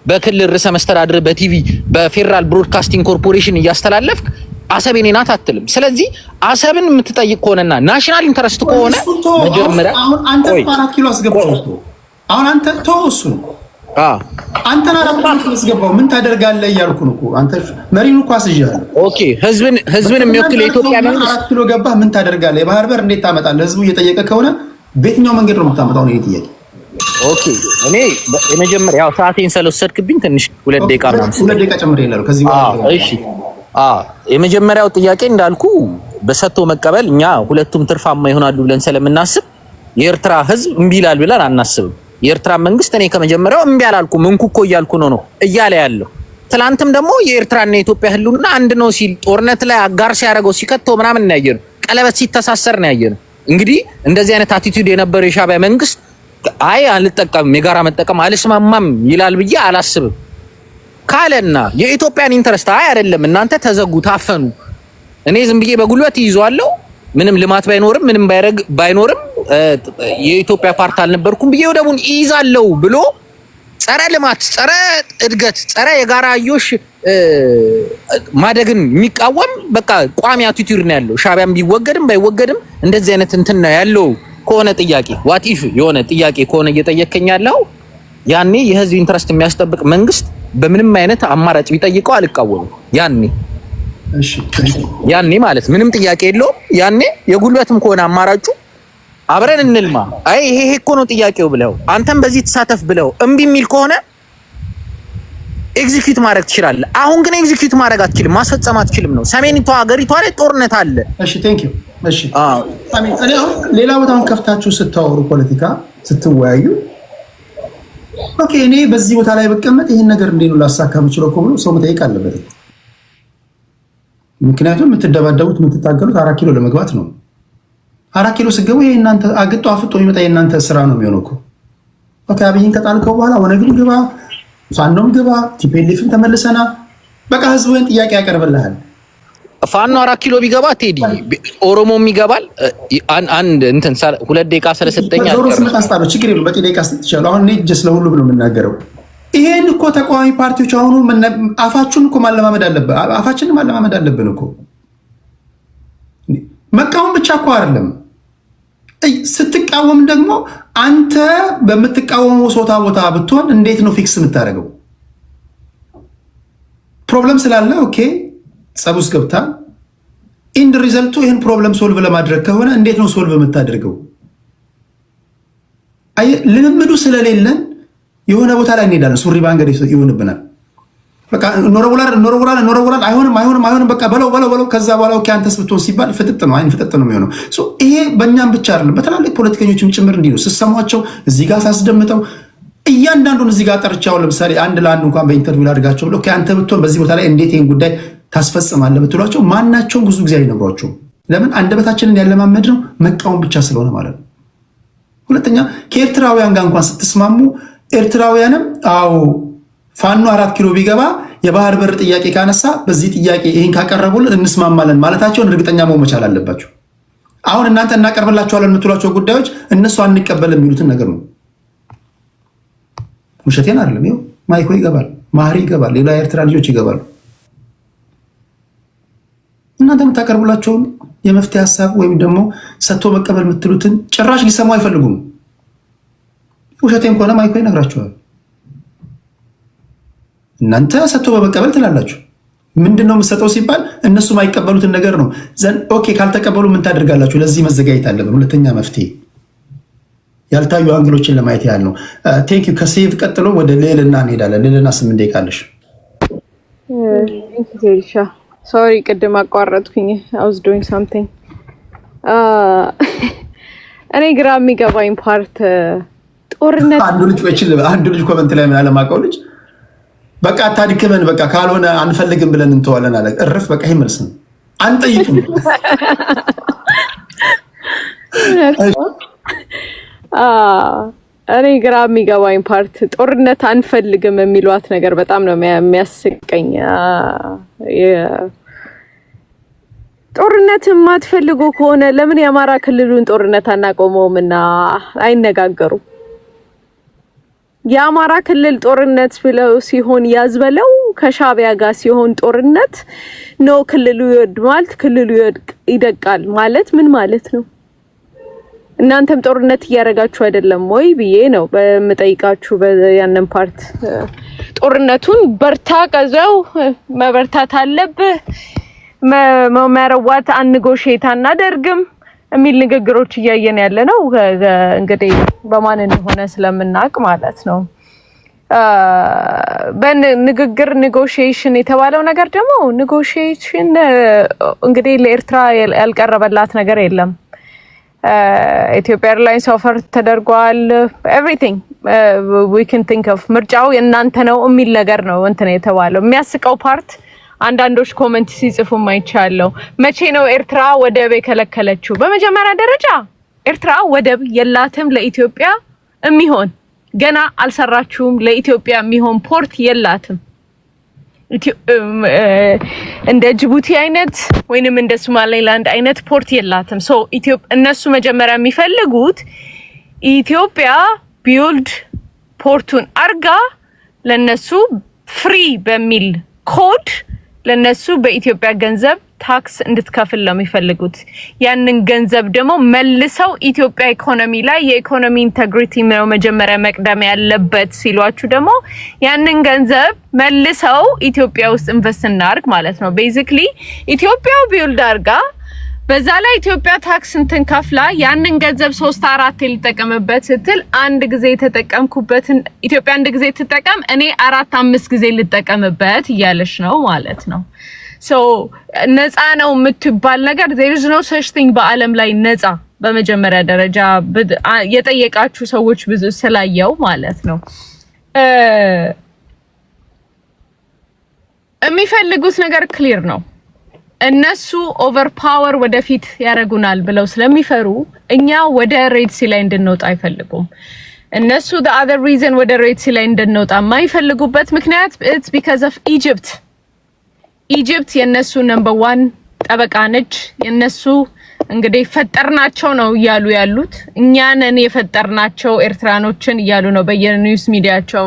በክልል ርዕሰ መስተዳድር በቲቪ በፌዴራል ብሮድካስቲንግ ኮርፖሬሽን እያስተላለፍክ አሰብ የኔ ናት አትልም። ስለዚህ አሰብን የምትጠይቅ ከሆነና ናሽናል ኢንተረስት ከሆነ መጀመሪያ አሁን አንተ 4 ኪሎ አስገባው። አሁን አንተ ተወሱን አንተና 4 ኪሎ አስገባው ምን ታደርጋለህ እያልኩ ነው እኮ አንተ መሪኑ እኮ አስይዣለሁ። ኦኬ ህዝብን የሚወክል የኢትዮጵያ መንግስት 4 ኪሎ ገባህ ምን ታደርጋለህ? የባህር በር እንዴት ታመጣለህ? ህዝቡ እየጠየቀ ከሆነ በየትኛው መንገድ ነው የምታመጣው ነው ጥያቄ። ኦኬ እኔ የመጀመሪያ ያው ሰዓቴን ስለወሰድክብኝ ትንሽ 2 ደቂቃ ነው 2 ደቂቃ ጨምሬ ይላል ከዚህ በኋላ እሺ የመጀመሪያው ጥያቄ እንዳልኩ በሰጥቶ መቀበል እኛ ሁለቱም ትርፋማ ይሆናሉ ብለን ስለምናስብ የኤርትራ ህዝብ እምቢ ይላል ብለን አናስብም። የኤርትራ መንግስት እኔ ከመጀመሪያው እምቢ አላልኩም እንኩኮ እያልኩ ነው እያለ ያለው። ትላንትም ደግሞ የኤርትራና የኢትዮጵያ ህልውና አንድ ነው ሲል ጦርነት ላይ አጋር ሲያደርገው ሲከተው ምናምን ነው ያየነው። ቀለበት ሲተሳሰር ነው ያየነው። እንግዲህ እንደዚህ አይነት አቲቲዩድ የነበረው የሻዕቢያ መንግስት አይ አልጠቀምም የጋራ መጠቀም አልስማማም ይላል ብዬ አላስብም ካለና የኢትዮጵያን ኢንተረስት አይ አይደለም እናንተ ተዘጉ ታፈኑ እኔ ዝም ብዬ በጉልበት ይዟለው ምንም ልማት ባይኖርም ምንም ባይኖርም የኢትዮጵያ ፓርት አልነበርኩም ብዬ ወደቡን ይይዛለው ብሎ ጸረ ልማት ጸረ እድገት ጸረ የጋራ አዮሽ ማደግን የሚቃወም በቃ ቋሚ አቲቲዩድ ነው ያለው። ሻዕቢያም ቢወገድም ባይወገድም እንደዚህ አይነት እንትን ነው ያለው። ከሆነ ጥያቄ ዋት ኢፍ የሆነ ጥያቄ ከሆነ እየጠየከኝ ያለው ያኔ የህዝብ ኢንተረስት የሚያስጠብቅ መንግስት በምንም አይነት አማራጭ ቢጠይቀው አልቃወምም። ያኔ ማለት ምንም ጥያቄ የለውም። ያኔ የጉልበትም ከሆነ አማራጩ አብረን እንልማ አይ ይሄ እኮ ነው ጥያቄው ብለው አንተም በዚህ ተሳተፍ ብለው እምቢ የሚል ከሆነ ኤግዚኪዩት ማድረግ ትችላለህ። አሁን ግን ኤግዚኪዩት ማድረግ አትችልም፣ ማስፈጸም አትችልም ነው። ሰሜኒቷ ሀገሪቷ ላይ ጦርነት አለ። እሺ ቴንክ ዩ። እሺ አሜን። እኔ አሁን ሌላ ቦታውን ከፍታችሁ ስታወሩ ፖለቲካ ስትወያዩ ኦኬ እኔ በዚህ ቦታ ላይ በቀመጥ ይሄን ነገር እንዴት ነው ላሳካ የምችለው ብሎ ሰው መጠየቅ አለበት። ምክንያቱም የምትደባደቡት የምትታገሉት 4 ኪሎ ለመግባት ነው። 4 ኪሎ ስገቡ ይሄ እናንተ አግጦ አፍጦ የሚመጣ የእናንተ ስራ ነው የሚሆነው እኮ። ኦኬ አብይን ከጣልከው በኋላ ወነግን ግባ፣ ፋኖም ግባ፣ ቲፒኤልኤፍን ተመልሰና በቃ ህዝቡን ጥያቄ ያቀርብልሃል። ፋኖ 4 ኪሎ ቢገባ ቴዲ ኦሮሞም ይገባል። አንድ እንትን 2 ደቂቃ ስለሰጠኝ አልቀረም። ችግር የለውም በቂ ደቂቃ ሰጥቻለሁ። አሁን እኔ ጀስ ለሁሉ ብሎ የምናገረው ይሄን እኮ ተቃዋሚ ፓርቲዎች አሁኑ አፋችሁን እኮ ማለማመድ አለብን። አፋችንን ማለማመድ አለብን እኮ። መቃወም ብቻ እኮ አይደለም። ስትቃወም ደግሞ አንተ በምትቃወመው ሶታ ቦታ ብትሆን እንዴት ነው ፊክስ የምታደርገው? ፕሮብለም ስላለ ኦኬ ጸብ ውስጥ ገብታ ኢንድ ሪዘልቱ ይህን ፕሮብለም ሶልቭ ለማድረግ ከሆነ እንዴት ነው ሶልቭ የምታደርገው? ልምምዱ ስለሌለን የሆነ ቦታ ላይ እንሄዳለን፣ ሱሪ ባንገድ ይሆንብናል። በቃ ኖረውላል አይሆንም በቃ በለው ከዛ በኋላ ኦኬ አንተስ ብትሆን ሲባል ፍጥጥ ነው አይን ፍጥጥ ነው የሚሆነው። ይሄ በእኛም ብቻ አይደለም በትላልቅ ፖለቲከኞችም ጭምር እንዲህ ነው። ስሰሟቸው እዚህ ጋር ሳስደምጠው እያንዳንዱን እዚህ ጋር ጠርቻው ለምሳሌ አንድ ለአንድ እንኳን በኢንተርቪው ላድርጋቸው ብለው ኦኬ አንተ ብትሆን በዚህ ቦታ ላይ እንዴት ይህን ጉዳይ ታስፈጽማለህ ብትሏቸው ማናቸውም ብዙ ጊዜ አይነግሯቸውም። ለምን? አንደበታችንን ያለማመድ ነው መቃወም ብቻ ስለሆነ ማለት ነው። ሁለተኛ ከኤርትራውያን ጋር እንኳን ስትስማሙ ኤርትራውያንም አዎ ፋኖ 4 ኪሎ ቢገባ የባህር በር ጥያቄ ካነሳ በዚህ ጥያቄ ይህን ካቀረቡልን እንስማማለን ማለታቸውን እርግጠኛ መሆን መቻል አለባቸው። አሁን እናንተ እናቀርብላቸዋለን የምትሏቸው ጉዳዮች እነሱ አንቀበልም የሚሉትን ነገር ነው። ውሸቴን አይደለም። ይኸው ማይኮ ይገባል፣ ማህሪ ይገባል፣ ሌላ የኤርትራ ልጆች ይገባሉ። እናንተ የምታቀርቡላቸውን የመፍትሄ ሀሳብ ወይም ደግሞ ሰጥቶ መቀበል የምትሉትን ጭራሽ ሊሰሙ አይፈልጉም። ውሸቴን ከሆነ ማይኮ ይነግራቸዋል። እናንተ ሰጥቶ በመቀበል ትላላችሁ። ምንድነው የምትሰጠው ሲባል እነሱ የማይቀበሉትን ነገር ነው። ኦኬ ካልተቀበሉ ምን ታደርጋላችሁ? ለዚህ መዘጋጀት አለብን። ሁለተኛ መፍትሄ ያልታዩ አንግሎችን ለማየት ያህል ነው። ቴንክ ዩ። ከሴቭ ቀጥሎ ወደ ሌልና እንሄዳለን። ሌልና 8 ደቂቃ አለሽ። ሶሪ ቅድም አቋረጥኩኝ። I was doing something. እኔ ግራ የሚገባኝ ፓርት ጦርነት አንዱ ልጅ ኮመንት ላይ ምን አለማቀው ልጅ በቃ ታድክመን በቃ ካልሆነ አንፈልግም ብለን እንተዋለን አለ። እርፍ በቃ ይሄ መልስ ነው። አንጠይቅም። እኔ ግራ የሚገባኝ ፓርት ጦርነት አንፈልግም የሚሏት ነገር በጣም ነው የሚያስቀኝ። ጦርነት የማትፈልጉ ከሆነ ለምን የአማራ ክልሉን ጦርነት አናቆመውም እና አይነጋገሩም? የአማራ ክልል ጦርነት ብለው ሲሆን ያዝበለው ከሻዕቢያ ጋር ሲሆን ጦርነት ነው ክልሉ ይወድማል፣ ክልሉ ይደቃል ማለት ምን ማለት ነው? እናንተም ጦርነት እያደረጋችሁ አይደለም ወይ ብዬ ነው በመጠይቃችሁ። ያንን ፓርት ጦርነቱን በርታ ቀዘው መበርታት አለብህ መመረዋት አንጎሼታ እናደርግም የሚል ንግግሮች እያየን ያለ ነው። እንግዲህ በማን እንደሆነ ስለምናውቅ ማለት ነው። በንግግር ኔጎሺዬሽን የተባለው ነገር ደግሞ ኔጎሺዬሽን እንግዲህ ለኤርትራ ያልቀረበላት ነገር የለም። ኢትዮጵያ ኤርላይንስ ኦፈር ተደርጓል። ኤቭሪቲንግ ዊ ካን ቲንክ ኦፍ ምርጫው የእናንተ ነው የሚል ነገር ነው እንትን የተባለው። የሚያስቀው ፓርት አንዳንዶች ኮሜንት ሲጽፉ ማይቻለው መቼ ነው ኤርትራ ወደብ የከለከለችው? በመጀመሪያ ደረጃ ኤርትራ ወደብ የላትም ለኢትዮጵያ የሚሆን ገና አልሰራችሁም። ለኢትዮጵያ የሚሆን ፖርት የላትም። እንደ ጅቡቲ አይነት ወይንም እንደ ሶማሌላንድ አይነት ፖርት የላትም። ሶ እነሱ መጀመሪያ የሚፈልጉት ኢትዮጵያ ቢልድ ፖርቱን አርጋ ለነሱ ፍሪ በሚል ኮድ ለነሱ በኢትዮጵያ ገንዘብ ታክስ እንድትከፍል ነው የሚፈልጉት። ያንን ገንዘብ ደግሞ መልሰው ኢትዮጵያ ኢኮኖሚ ላይ የኢኮኖሚ ኢንቴግሪቲ ነው መጀመሪያ መቅደም ያለበት ሲሏችሁ ደግሞ ያንን ገንዘብ መልሰው ኢትዮጵያ ውስጥ ኢንቨስት እናርግ ማለት ነው። ቤዚክሊ ኢትዮጵያ ቢልድ አርጋ በዛ ላይ ኢትዮጵያ ታክስ እንትን ከፍላ ያንን ገንዘብ 3-4 ልጠቀምበት ስትል አንድ ጊዜ ተጠቀምኩበትን ኢትዮጵያ አንድ ጊዜ ትጠቀም እኔ 4-5 ጊዜ ልጠቀምበት እያለች ነው ማለት ነው። ሶ ነፃ ነው የምትባል ነገር there is no such thing በአለም ላይ ነፃ። በመጀመሪያ ደረጃ የጠየቃችሁ ሰዎች ብዙ ስላየው ማለት ነው የሚፈልጉት ነገር ክሊር ነው። እነሱ ኦቨር ፓወር ወደፊት ያረጉናል ብለው ስለሚፈሩ እኛ ወደ ሬድ ሲ ላይ እንድንወጣ አይፈልጉም። እነሱ the other reason ወደ ሬድ ሲ ላይ እንድንወጣ የማይፈልጉበት ምክንያት it's because of ኢጅፕት የነሱ ነምበር 1 ጠበቃ ነች። የነሱ እንግዲህ ፈጠርናቸው ነው እያሉ ያሉት። እኛንን የፈጠርናቸው ኤርትራኖችን እያሉ ነው በየኒውስ ሚዲያቸው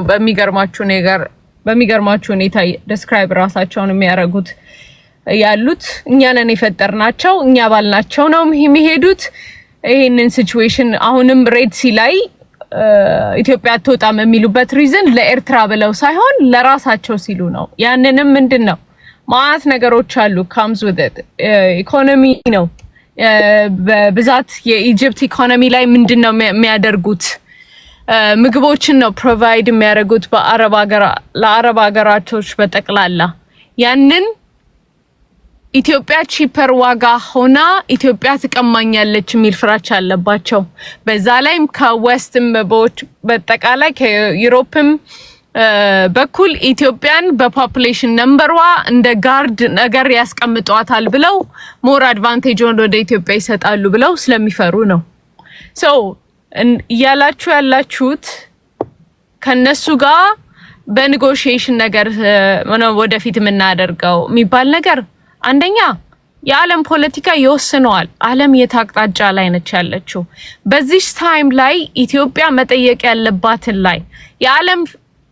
በሚገርማችሁ ሁኔታ ዲስክራይብ ራሳቸውን የሚያረጉት ያሉት እኛንን የፈጠርናቸው እኛ ባልናቸው ነው የሚሄዱት። ይሄንን ሲቹዌሽን አሁንም ሬድ ሲ ላይ ኢትዮጵያ አትወጣም የሚሉበት ሪዝን ለኤርትራ ብለው ሳይሆን ለራሳቸው ሲሉ ነው። ያንንም ምንድነው ማአት ነገሮች አሉ comes with it ኢኮኖሚ ነው በብዛት የኢጂፕት ኢኮኖሚ ላይ ምንድነው የሚያደርጉት ምግቦችን ነው ፕሮቫይድ የሚያደርጉት ለአረብ ሀገራቶች በጠቅላላ ያንን ኢትዮጵያ ቺፐር ዋጋ ሆና ኢትዮጵያ ትቀማኛለች የሚል ፍራቻ አለባቸው። በዛ ላይም ከዌስትም በጠቃላይ ከዩሮፕም በኩል ኢትዮጵያን በፖፑሌሽን ነምበሯ እንደ ጋርድ ነገር ያስቀምጧታል ብለው ሞር አድቫንቴጅ ወደ ኢትዮጵያ ይሰጣሉ ብለው ስለሚፈሩ ነው። ሶ ያላችሁት ከነሱ ጋር በኔጎሺዬሽን ነገር ወደፊት የምናደርገው የሚባል ነገር አንደኛ የዓለም ፖለቲካ ይወስነዋል። ዓለም የታቅጣጫ ላይ ነች ያለችው። በዚህ ታይም ላይ ኢትዮጵያ መጠየቅ ያለባትን ላይ የዓለም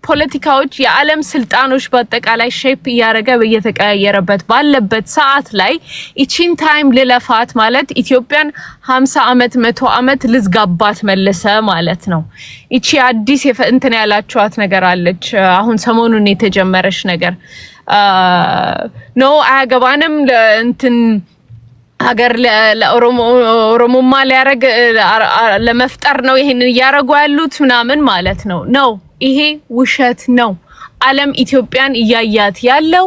ፖለቲካዎች የዓለም ስልጣኖች በአጠቃላይ ሼፕ እያደረገ በየተቀያየረበት ባለበት ሰዓት ላይ እቺን ታይም ልለፋት ማለት ኢትዮጵያን 50 ዓመት 100 ዓመት ልዝጋባት መልሰ ማለት ነው። እቺ አዲስ እንትን ያላችኋት ነገር አለች አሁን ሰሞኑን የተጀመረች ነገር ነው አያገባንም እንትን ሀገር ለኦሮሞማ ሊያረግ ለመፍጠር ነው ይሄንን ያረጉ ያሉት ምናምን ማለት ነው። ነው ይሄ ውሸት ነው። ዓለም ኢትዮጵያን እያያት ያለው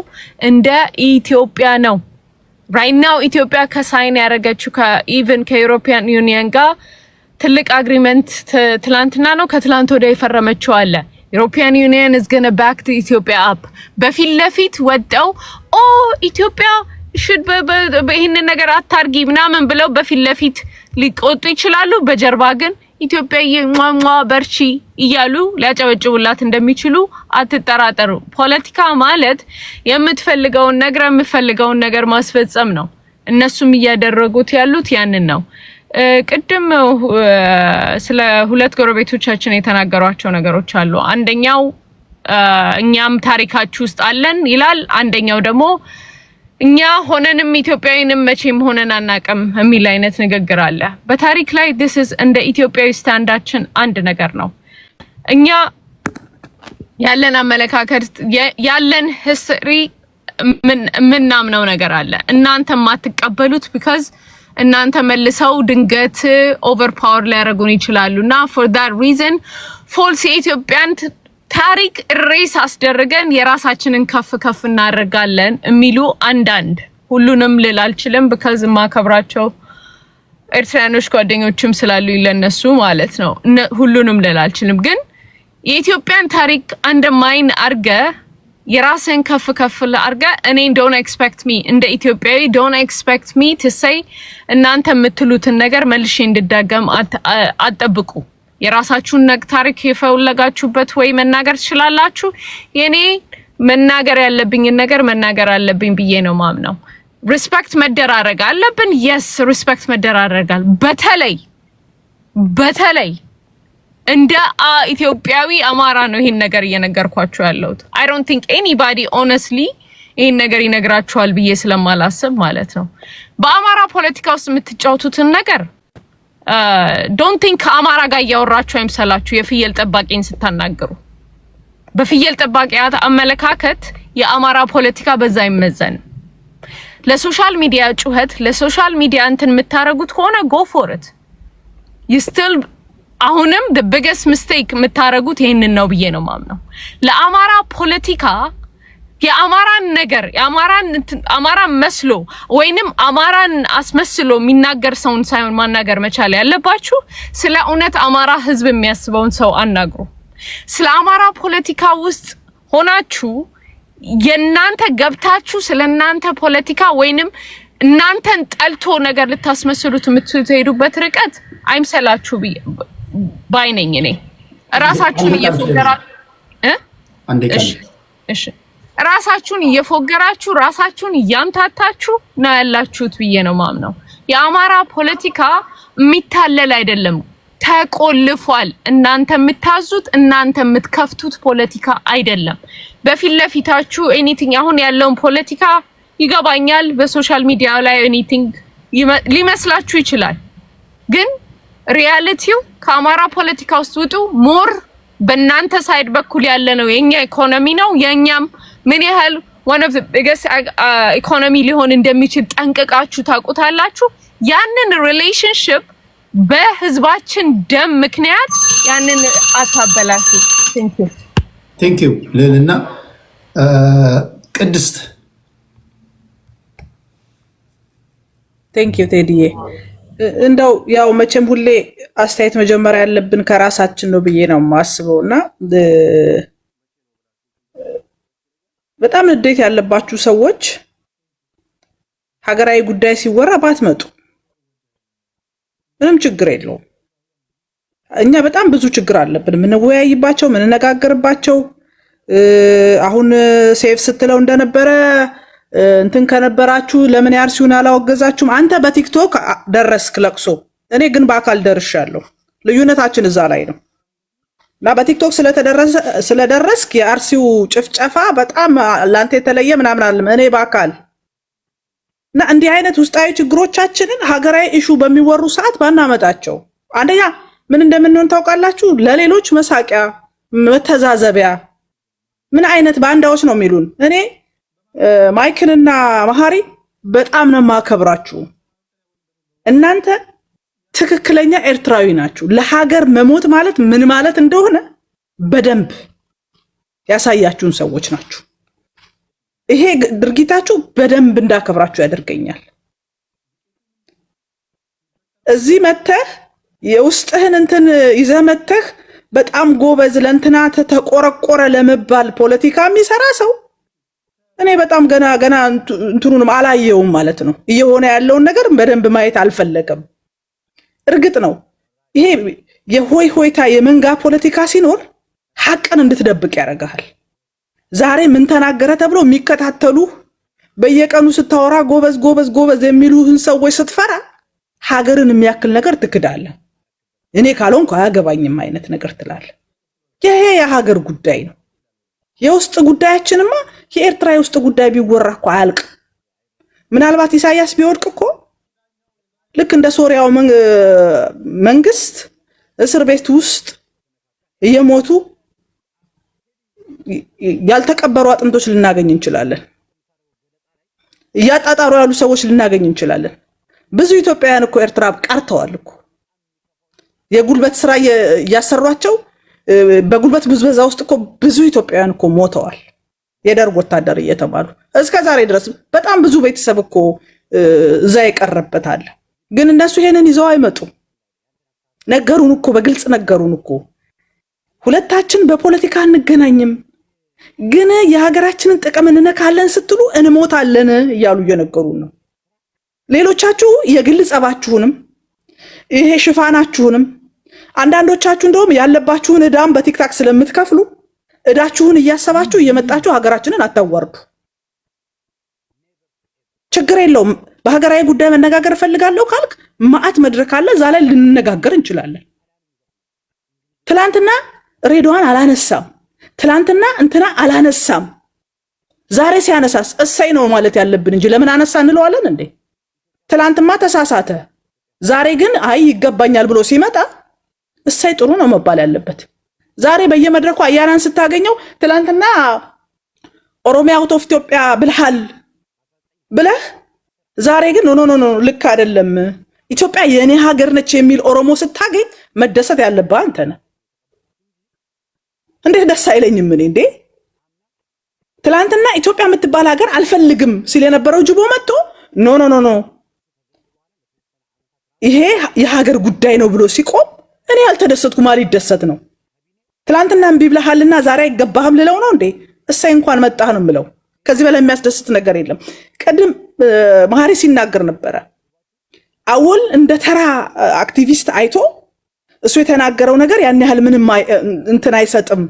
እንደ ኢትዮጵያ ነው። right now ኢትዮጵያ ከሳይን ያረጋችው ከኢቭን ከዩሮፒያን ዩኒየን ጋር ትልቅ አግሪመንት ትላንትና ነው ከትላንት ወዲያ የፈረመችው አለ። European Union is going to back the Ethiopia up. በፊት ለፊት ወጣው ኢትዮጵያ should በይሄንን ነገር አታርጊ ምናምን ብለው በፊት ለፊት ሊቆጡ ይችላሉ። በጀርባ ግን ኢትዮጵያ የሟሟ በርቺ እያሉ ሊያጨበጭቡላት እንደሚችሉ አትጠራጠሩ። ፖለቲካ ማለት የምትፈልገውን ነገር ማስፈጸም ነው። እነሱም እያደረጉት ያሉት ያንን ነው። ቅድም ስለ ሁለት ጎረቤቶቻችን የተናገሯቸው ነገሮች አሉ። አንደኛው እኛም ታሪካችሁ ውስጥ አለን ይላል። አንደኛው ደግሞ እኛ ሆነንም ኢትዮጵያዊንም መቼም ሆነን አናቀም የሚል አይነት ንግግር አለ። በታሪክ ላይ this is እንደ ኢትዮጵያዊ ስታንዳችን አንድ ነገር ነው። እኛ ያለን አመለካከት ያለን history ምናምነው ነገር አለ። እናንተ ማትቀበሉት because እናንተ መልሰው ድንገት ኦቨር ፓወር ሊያረጉን ይችላሉና for that reason false ኢትዮጵያን ታሪክ ሬስ አስደርገን የራሳችንን ከፍ እናደርጋለን የሚሉ አንዳንድ ሁሉንም ልል አልችልም because ማከብራቸው ኤርትራኖች ጓደኞችም ስላሉ ለነሱ ማለት ነው ሁሉንም ልል አልችልም ግን የኢትዮጵያን ታሪክ አንደማይን አርገ የራስን ከፍ አርገ እኔ don't expect me እንደ ኢትዮጵያዊ don't expect me to say እናንተ የምትሉትን ነገር መልሼ እንድዳገም አጠብቁ የራሳችሁን ታሪክ የፈለጋችሁበት ወይ መናገር ትችላላችሁ የኔ መናገር ያለብኝ ነገር መናገር አለብኝ ብዬ ነው ማምነው ሪስፔክት መደራረግ አለብን yes ሪስፔክት መደራረጋል በተለይ እንደ ኢትዮጵያዊ አማራ ነው ይሄን ነገር እየነገርኳችሁ ያለሁት I don't think anybody honestly ይሄን ነገር ይነግራችኋል ብዬ ስለማላስብ ማለት ነው በአማራ ፖለቲካ ውስጥ የምትጫወቱትን ነገር don't think አማራ ጋር ያወራችሁ አይምሰላችሁ የፍየል ጠባቂን ስታናገሩ በፍየል ጠባቂያት አመለካከት የአማራ ፖለቲካ በዛ ይመዘን ለሶሻል ሚዲያ ጩኸት ለሶሻል ሚዲያ እንትን የምታረጉት ሆነ go for it you still አሁንም the biggest mistake የምታረጉት ይሄንን ነው ብዬ ነው ማምነው ለአማራ ፖለቲካ የአማራን ነገር አማራን መስሎ ወይንም አማራን አስመስሎ የሚናገር ሰውን ሳይሆን ማናገር መቻል ያለባችሁ ስለ እውነት አማራ ህዝብ የሚያስበውን ሰው አናግሩ ስለ አማራ ፖለቲካ ውስጥ ሆናችሁ የናንተ ገብታችሁ ስለናንተ ፖለቲካ ወይንም እናንተን ጠልቶ ነገር ልታስመስሉት የምትሄዱበት ርቀት አይምሰላችሁ ባይነኝ እኔ ራሳችሁን እየፎገራችሁ እሺ ራሳችሁን እየፎገራችሁ ራሳችሁን ያምታታችሁ ነው ያላችሁት ብዬ ነው ማምነው የአማራ ፖለቲካ የሚታለል አይደለም ተቆልፏል እናንተ የምታዙት እናንተ የምትከፍቱት ፖለቲካ አይደለም በፊት ለፊታችሁ ኤኒቲንግ አሁን ያለውን ፖለቲካ ይገባኛል በሶሻል ሚዲያ ላይ ኤኒቲንግ ሊመስላችሁ ይችላል ግን ሪያሊቲው ከአማራ ፖለቲካ ውስጥ ውጡ ሞር በእናንተ ሳይድ በኩል ያለ ነው የኛ ኢኮኖሚ ነው የኛም ምን ያህል one of the biggest economy ሊሆን እንደሚችል ጠንቅቃችሁ ታውቁታላችሁ ያንን ሪሌሽንሺፕ በህዝባችን ደም ምክንያት ያንን አታበላሹ thank you ሌልና ቅድስት thank you ቴዲዬ እንደው ያው መቼም ሁሌ አስተያየት መጀመሪያ ያለብን ከራሳችን ነው ብዬ ነው ማስበውና በጣም ንዴት ያለባችሁ ሰዎች ሀገራዊ ጉዳይ ሲወራ ባትመጡ ምንም ችግር የለውም እኛ በጣም ብዙ ችግር አለብን ምንወያይባቸው ምንነጋገርባቸው አሁን ሴፍ ስትለው እንደነበረ እንትን ከነበራችሁ ለምን ያርሲውን አላወገዛችሁም አንተ በቲክቶክ ደረስክ ለቅሶ እኔ ግን በአካል ደርሻለሁ ልዩነታችን እዛ ላይ ነው እና በቲክቶክ ስለደረስክ የአርሲው ጭፍጨፋ በጣም ላንተ የተለየ ምናምን አለ እኔ በአካል እና እንዲህ አይነት ውስጣዊ ችግሮቻችንን ሀገራዊ ኢሹ በሚወሩ ሰዓት ባናመጣቸው አንደኛ ምን እንደምንሆን ታውቃላችሁ ለሌሎች መሳቂያ መተዛዘቢያ ምን አይነት ባንዳዎች ነው የሚሉን እኔ ማይክልና መሐሪ በጣም ነው ማከብራችሁ እናንተ ትክክለኛ ኤርትራዊ ናችሁ ለሀገር መሞት ማለት ምን ማለት እንደሆነ በደንብ ያሳያችሁን ሰዎች ናችሁ ይሄ ድርጊታችሁ በደንብ እንዳከብራችሁ ያደርገኛል እዚህ መተህ የውስጥህን እንትን ይዘመተህ በጣም ጎበዝ ለእንትና ተቆረቆረ ለመባል ፖለቲካ የሚሰራ ሰው እኔ በጣም ገና እንትኑንም አላየውም ማለት ነው እየሆነ ያለውን ነገር በደንብ ማየት አልፈለገም እርግጥ ነው ይሄ የሆይ ሆይታ የመንጋ ፖለቲካ ሲኖር ሐቅን እንድትደብቅ ያደርጋል ዛሬ ምን ተናገረ ተብሎ የሚከታተሉ በየቀኑ ስታወራ ጎበዝ የሚሉህን ሰዎች ስትፈራ ሀገርን የሚያክል ነገር ትክዳለህ እኔ ካልሆንኩ አያገባኝም አይነት ነገር ትላለህ ይሄ የሀገር ጉዳይ ነው የውስጥ ጉዳያችንማ የኤርትራ የውስጥ ጉዳይ ቢወራ እኮ አያልቅ ምናልባት ኢሳያስ ቢወድቅ እኮ ልክ እንደ ሶሪያው መንግስት እስር ቤት ውስጥ እየሞቱ ያልተቀበሩ አጥንቶች ልናገኝ እንችላለን እያጣጣሩ ያሉ ሰዎች ልናገኝ እንችላለን ብዙ ኢትዮጵያውያን እኮ ኤርትራ ቀርተዋል እኮ የጉልበት ስራ ያሰሯቸው በጉልበት ብዝበዛ ውስጥ እኮ ብዙ ኢትዮጵያውያን እኮ ሞተዋል፣ የደርግ ወታደር እየተባሉ እስከ ዛሬ ድረስ በጣም ብዙ ቤተሰብ እኮ እዛ የቀረበት አለ። ግን እነሱ ይሄንን ይዘው አይመጡም። ነገሩን እኮ በግልጽ ነገሩን እኮ ሁለታችን በፖለቲካ እንገናኝም፣ ግን የሀገራችንን ጥቅም እንነካለን ስትሉ እንሞታለን እያሉ እየነገሩን ነው። ሌሎቻችሁ የግል ጸባችሁንም ይሄ ሽፋናችሁንም አንዳንዶቻችሁ እንደውም ያለባችሁን ዕዳም በቲክታክ ስለምትከፍሉ ዕዳችሁን እያሰባችሁ እየመጣችሁ ሀገራችንን አታዋርዱ። ችግር የለውም። በሀገራዊ ጉዳይ መነጋገር እፈልጋለሁ ካልክ ማአት መድረክ አለ፣ እዛ ላይ ልንነጋገር እንችላለን። ትላንትና ሬድዋን አላነሳም፣ ትላንትና እንትና አላነሳም። ዛሬ ሲያነሳስ እሰይ ነው ማለት ያለብን እንጂ ለምን አነሳ እንለዋለን እንዴ? ትላንትማ ተሳሳተ፣ ዛሬ ግን አይ ይገባኛል ብሎ ሲመጣ እሰይ ጥሩ ነው መባል ያለበት። ዛሬ በየመድረኩ አያናን ስታገኘው ትላንትና ኦሮሚያ አውት ኦፍ ኢትዮጵያ ብልሃል ብለህ ዛሬ ግን ኖ ልክ አይደለም ኢትዮጵያ የኔ ሀገር ነች የሚል ኦሮሞ ስታገኝ መደሰት ያለብህ አንተ ነህ። እንዴት ደስ አይለኝም እኔ እንዴ? ትላንትና ኢትዮጵያ የምትባል ሀገር አልፈልግም ሲል የነበረው ጅቦ መጥቶ ኖ ይሄ የሀገር ጉዳይ ነው ብሎ ሲቆም እኔ ያልተደሰትኩ ማለት ይደሰት ነው? ትላንትና እምቢ ብለሃልና ዛሬ አይገባህም ልለው ነው እንዴ? እሰይ እንኳን መጣህ ነው የምለው። ከዚህ በላይ የሚያስደስት ነገር የለም። ቅድም መሐሪ ሲናገር ነበረ። አወል እንደ ተራ አክቲቪስት አይቶ እሱ የተናገረው ነገር ያን ያህል ምንም እንትን አይሰጥም።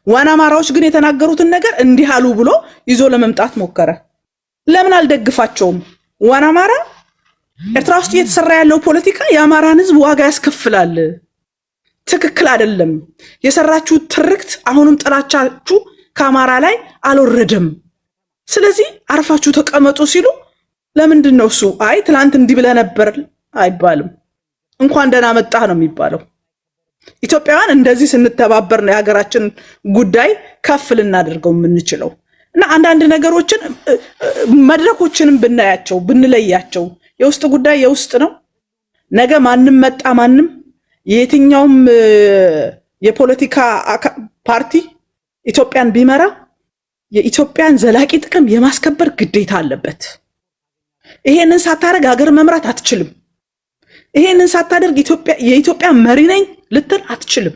ዋና አማራዎች ግን የተናገሩትን ነገር እንዲህ አሉ ብሎ ይዞ ለመምጣት ሞከረ። ለምን አልደግፋቸውም? ዋና አማራ ኤርትራ ውስጥ እየተሰራ ያለው ፖለቲካ የአማራን ሕዝብ ዋጋ ያስከፍላል። ትክክል አይደለም። የሰራችሁ ትርክት አሁንም ጥላቻችሁ ከአማራ ላይ አልወረደም። ስለዚህ አርፋችሁ ተቀመጡ ሲሉ ለምንድን ነው እሱ አይ ትላንት እንዲህ ብለህ ነበር አይባልም። እንኳን ደህና መጣህ ነው የሚባለው። ኢትዮጵያውያን እንደዚህ ስንተባበር ነው የሀገራችን ጉዳይ ከፍ ልናደርገው የምንችለው። እና አንዳንድ ነገሮችን መድረኮችንም ብናያቸው ብንለያቸው የውስጥ ጉዳይ የውስጥ ነው። ነገ ማንም መጣ ማንም የትኛውም የፖለቲካ ፓርቲ ኢትዮጵያን ቢመራ የኢትዮጵያን ዘላቂ ጥቅም የማስከበር ግዴታ አለበት። ይሄንን ሳታደርግ ሀገር መምራት አትችልም። ይሄንን ሳታደርግ የኢትዮጵያ መሪ ነኝ ልትል አትችልም።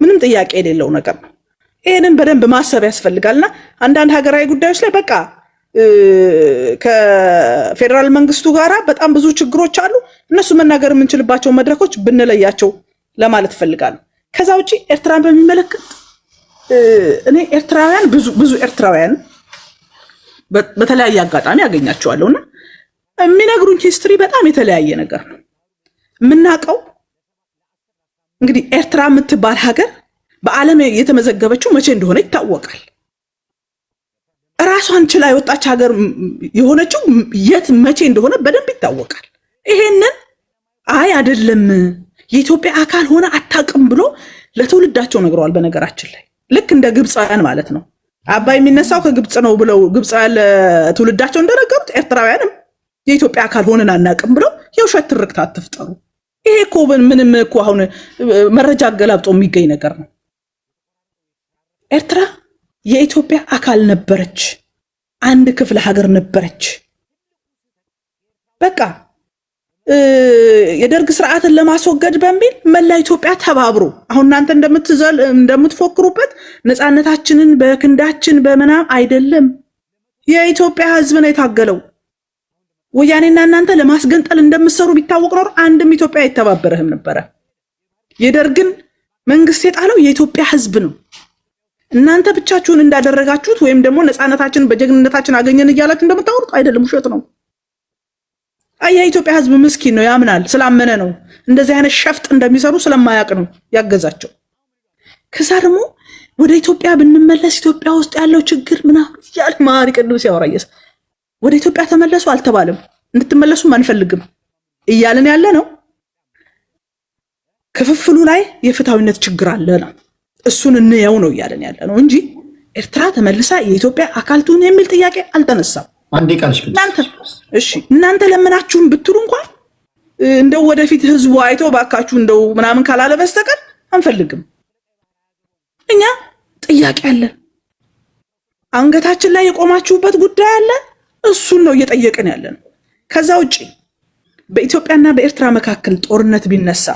ምንም ጥያቄ የሌለው ነገር ነው። ይሄንን በደንብ ማሰብ ያስፈልጋልና አንዳንድ ሀገራዊ ጉዳዮች ላይ በቃ ከፌደራል መንግስቱ ጋር በጣም ብዙ ችግሮች አሉ። እነሱ መናገር የምንችልባቸው መድረኮች ብንለያቸው ለማለት ፈልጋለሁ። ከዛ ውጪ ኤርትራን በሚመለከት እኔ ኤርትራውያን ብዙ ኤርትራውያን በተለያየ አጋጣሚ ያገኛቸዋለሁና የሚነግሩኝ ሂስትሪ በጣም የተለያየ ነገር ነው። የምናውቀው እንግዲህ ኤርትራ የምትባል ሀገር በዓለም የተመዘገበችው መቼ እንደሆነ ይታወቃል። ራሷን ችላ የወጣች ሀገር የሆነችው የት መቼ እንደሆነ በደንብ ይታወቃል። ይሄንን አይ አይደለም የኢትዮጵያ አካል ሆነ አታውቅም ብሎ ለትውልዳቸው ነግረዋል። በነገራችን ላይ ልክ እንደ ግብፃውያን ማለት ነው። አባይ የሚነሳው ከግብፅ ነው ብለው ግብፃውያን ለትውልዳቸው እንደነገሩት ኤርትራውያንም የኢትዮጵያ አካል ሆነን አናውቅም ብለው የውሸት ትርክት አትፍጠሩ። ይሄ እኮ ምንም እኮ አሁን መረጃ አገላብጦ የሚገኝ ነገር ነው። ኤርትራ የኢትዮጵያ አካል ነበረች፣ አንድ ክፍለ ሀገር ነበረች። በቃ የደርግ ስርዓትን ለማስወገድ በሚል መላ ኢትዮጵያ ተባብሮ አሁን እናንተ እንደምትፎክሩበት ነፃነታችንን በክንዳችን በመናም አይደለም። የኢትዮጵያ ሕዝብ ነው የታገለው። ወያኔና እናንተ ለማስገንጠል እንደምትሰሩ ቢታወቅ ኖር አንድም ኢትዮጵያ አይተባበረህም ነበረ። የደርግን መንግስት የጣለው የኢትዮጵያ ሕዝብ ነው። እናንተ ብቻችሁን እንዳደረጋችሁት ወይም ደግሞ ነፃነታችን በጀግንነታችን አገኘን እያላችሁ እንደምታወሩት አይደለም፣ ውሸት ነው። የኢትዮጵያ ሕዝብ ምስኪን ነው፣ ያምናል። ስላመነ ነው። እንደዚህ አይነት ሸፍጥ እንደሚሰሩ ስለማያውቅ ነው ያገዛቸው። ከዛ ደግሞ ወደ ኢትዮጵያ ብንመለስ ኢትዮጵያ ውስጥ ያለው ችግር ምናምን እያለ ማሪ ቅዱስ ያወራየስ ወደ ኢትዮጵያ ተመለሱ አልተባለም። እንድትመለሱም አንፈልግም እያልን ያለ ነው። ክፍፍሉ ላይ የፍትሃዊነት ችግር አለ ነው። እሱን እንየው ነው እያልን ያለ ነው እንጂ ኤርትራ ተመልሳ የኢትዮጵያ አካል ትሁን የሚል ጥያቄ አልተነሳም። አንዴ ቃልሽ እናንተ ለምናችሁም ብትሉ እንኳን እንደው ወደፊት ህዝቡ አይቶ ባካችሁ እንደው ምናምን ካላለ በስተቀር አንፈልግም። እኛ ጥያቄ አለን። አንገታችን ላይ የቆማችሁበት ጉዳይ አለ። እሱን ነው እየጠየቅን ያለን። ከዛ ውጪ በኢትዮጵያና በኤርትራ መካከል ጦርነት ቢነሳ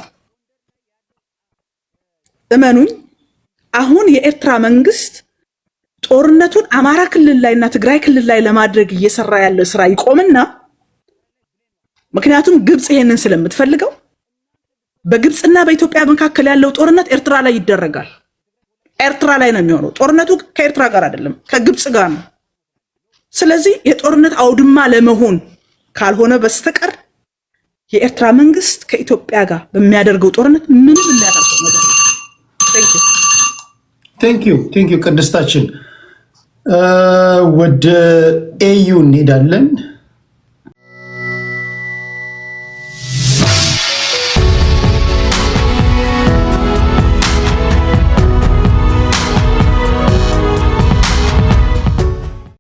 እመኑኝ አሁን የኤርትራ መንግስት ጦርነቱን አማራ ክልል ላይና ትግራይ ክልል ላይ ለማድረግ እየሰራ ያለ ስራ ይቆምና ምክንያቱም ግብጽ ይሄንን ስለምትፈልገው በግብጽና በኢትዮጵያ መካከል ያለው ጦርነት ኤርትራ ላይ ይደረጋል። ኤርትራ ላይ ነው የሚሆነው። ጦርነቱ ከኤርትራ ጋር አይደለም፣ ከግብጽ ጋር ነው። ስለዚህ የጦርነት አውድማ ለመሆን ካልሆነ በስተቀር የኤርትራ መንግስት ከኢትዮጵያ ጋር በሚያደርገው ጦርነት ምንም እንዳያደርገው ነገር ነው። ቴንክ ዩ ቅድስታችን። ወደ ኤዩ እንሄዳለን።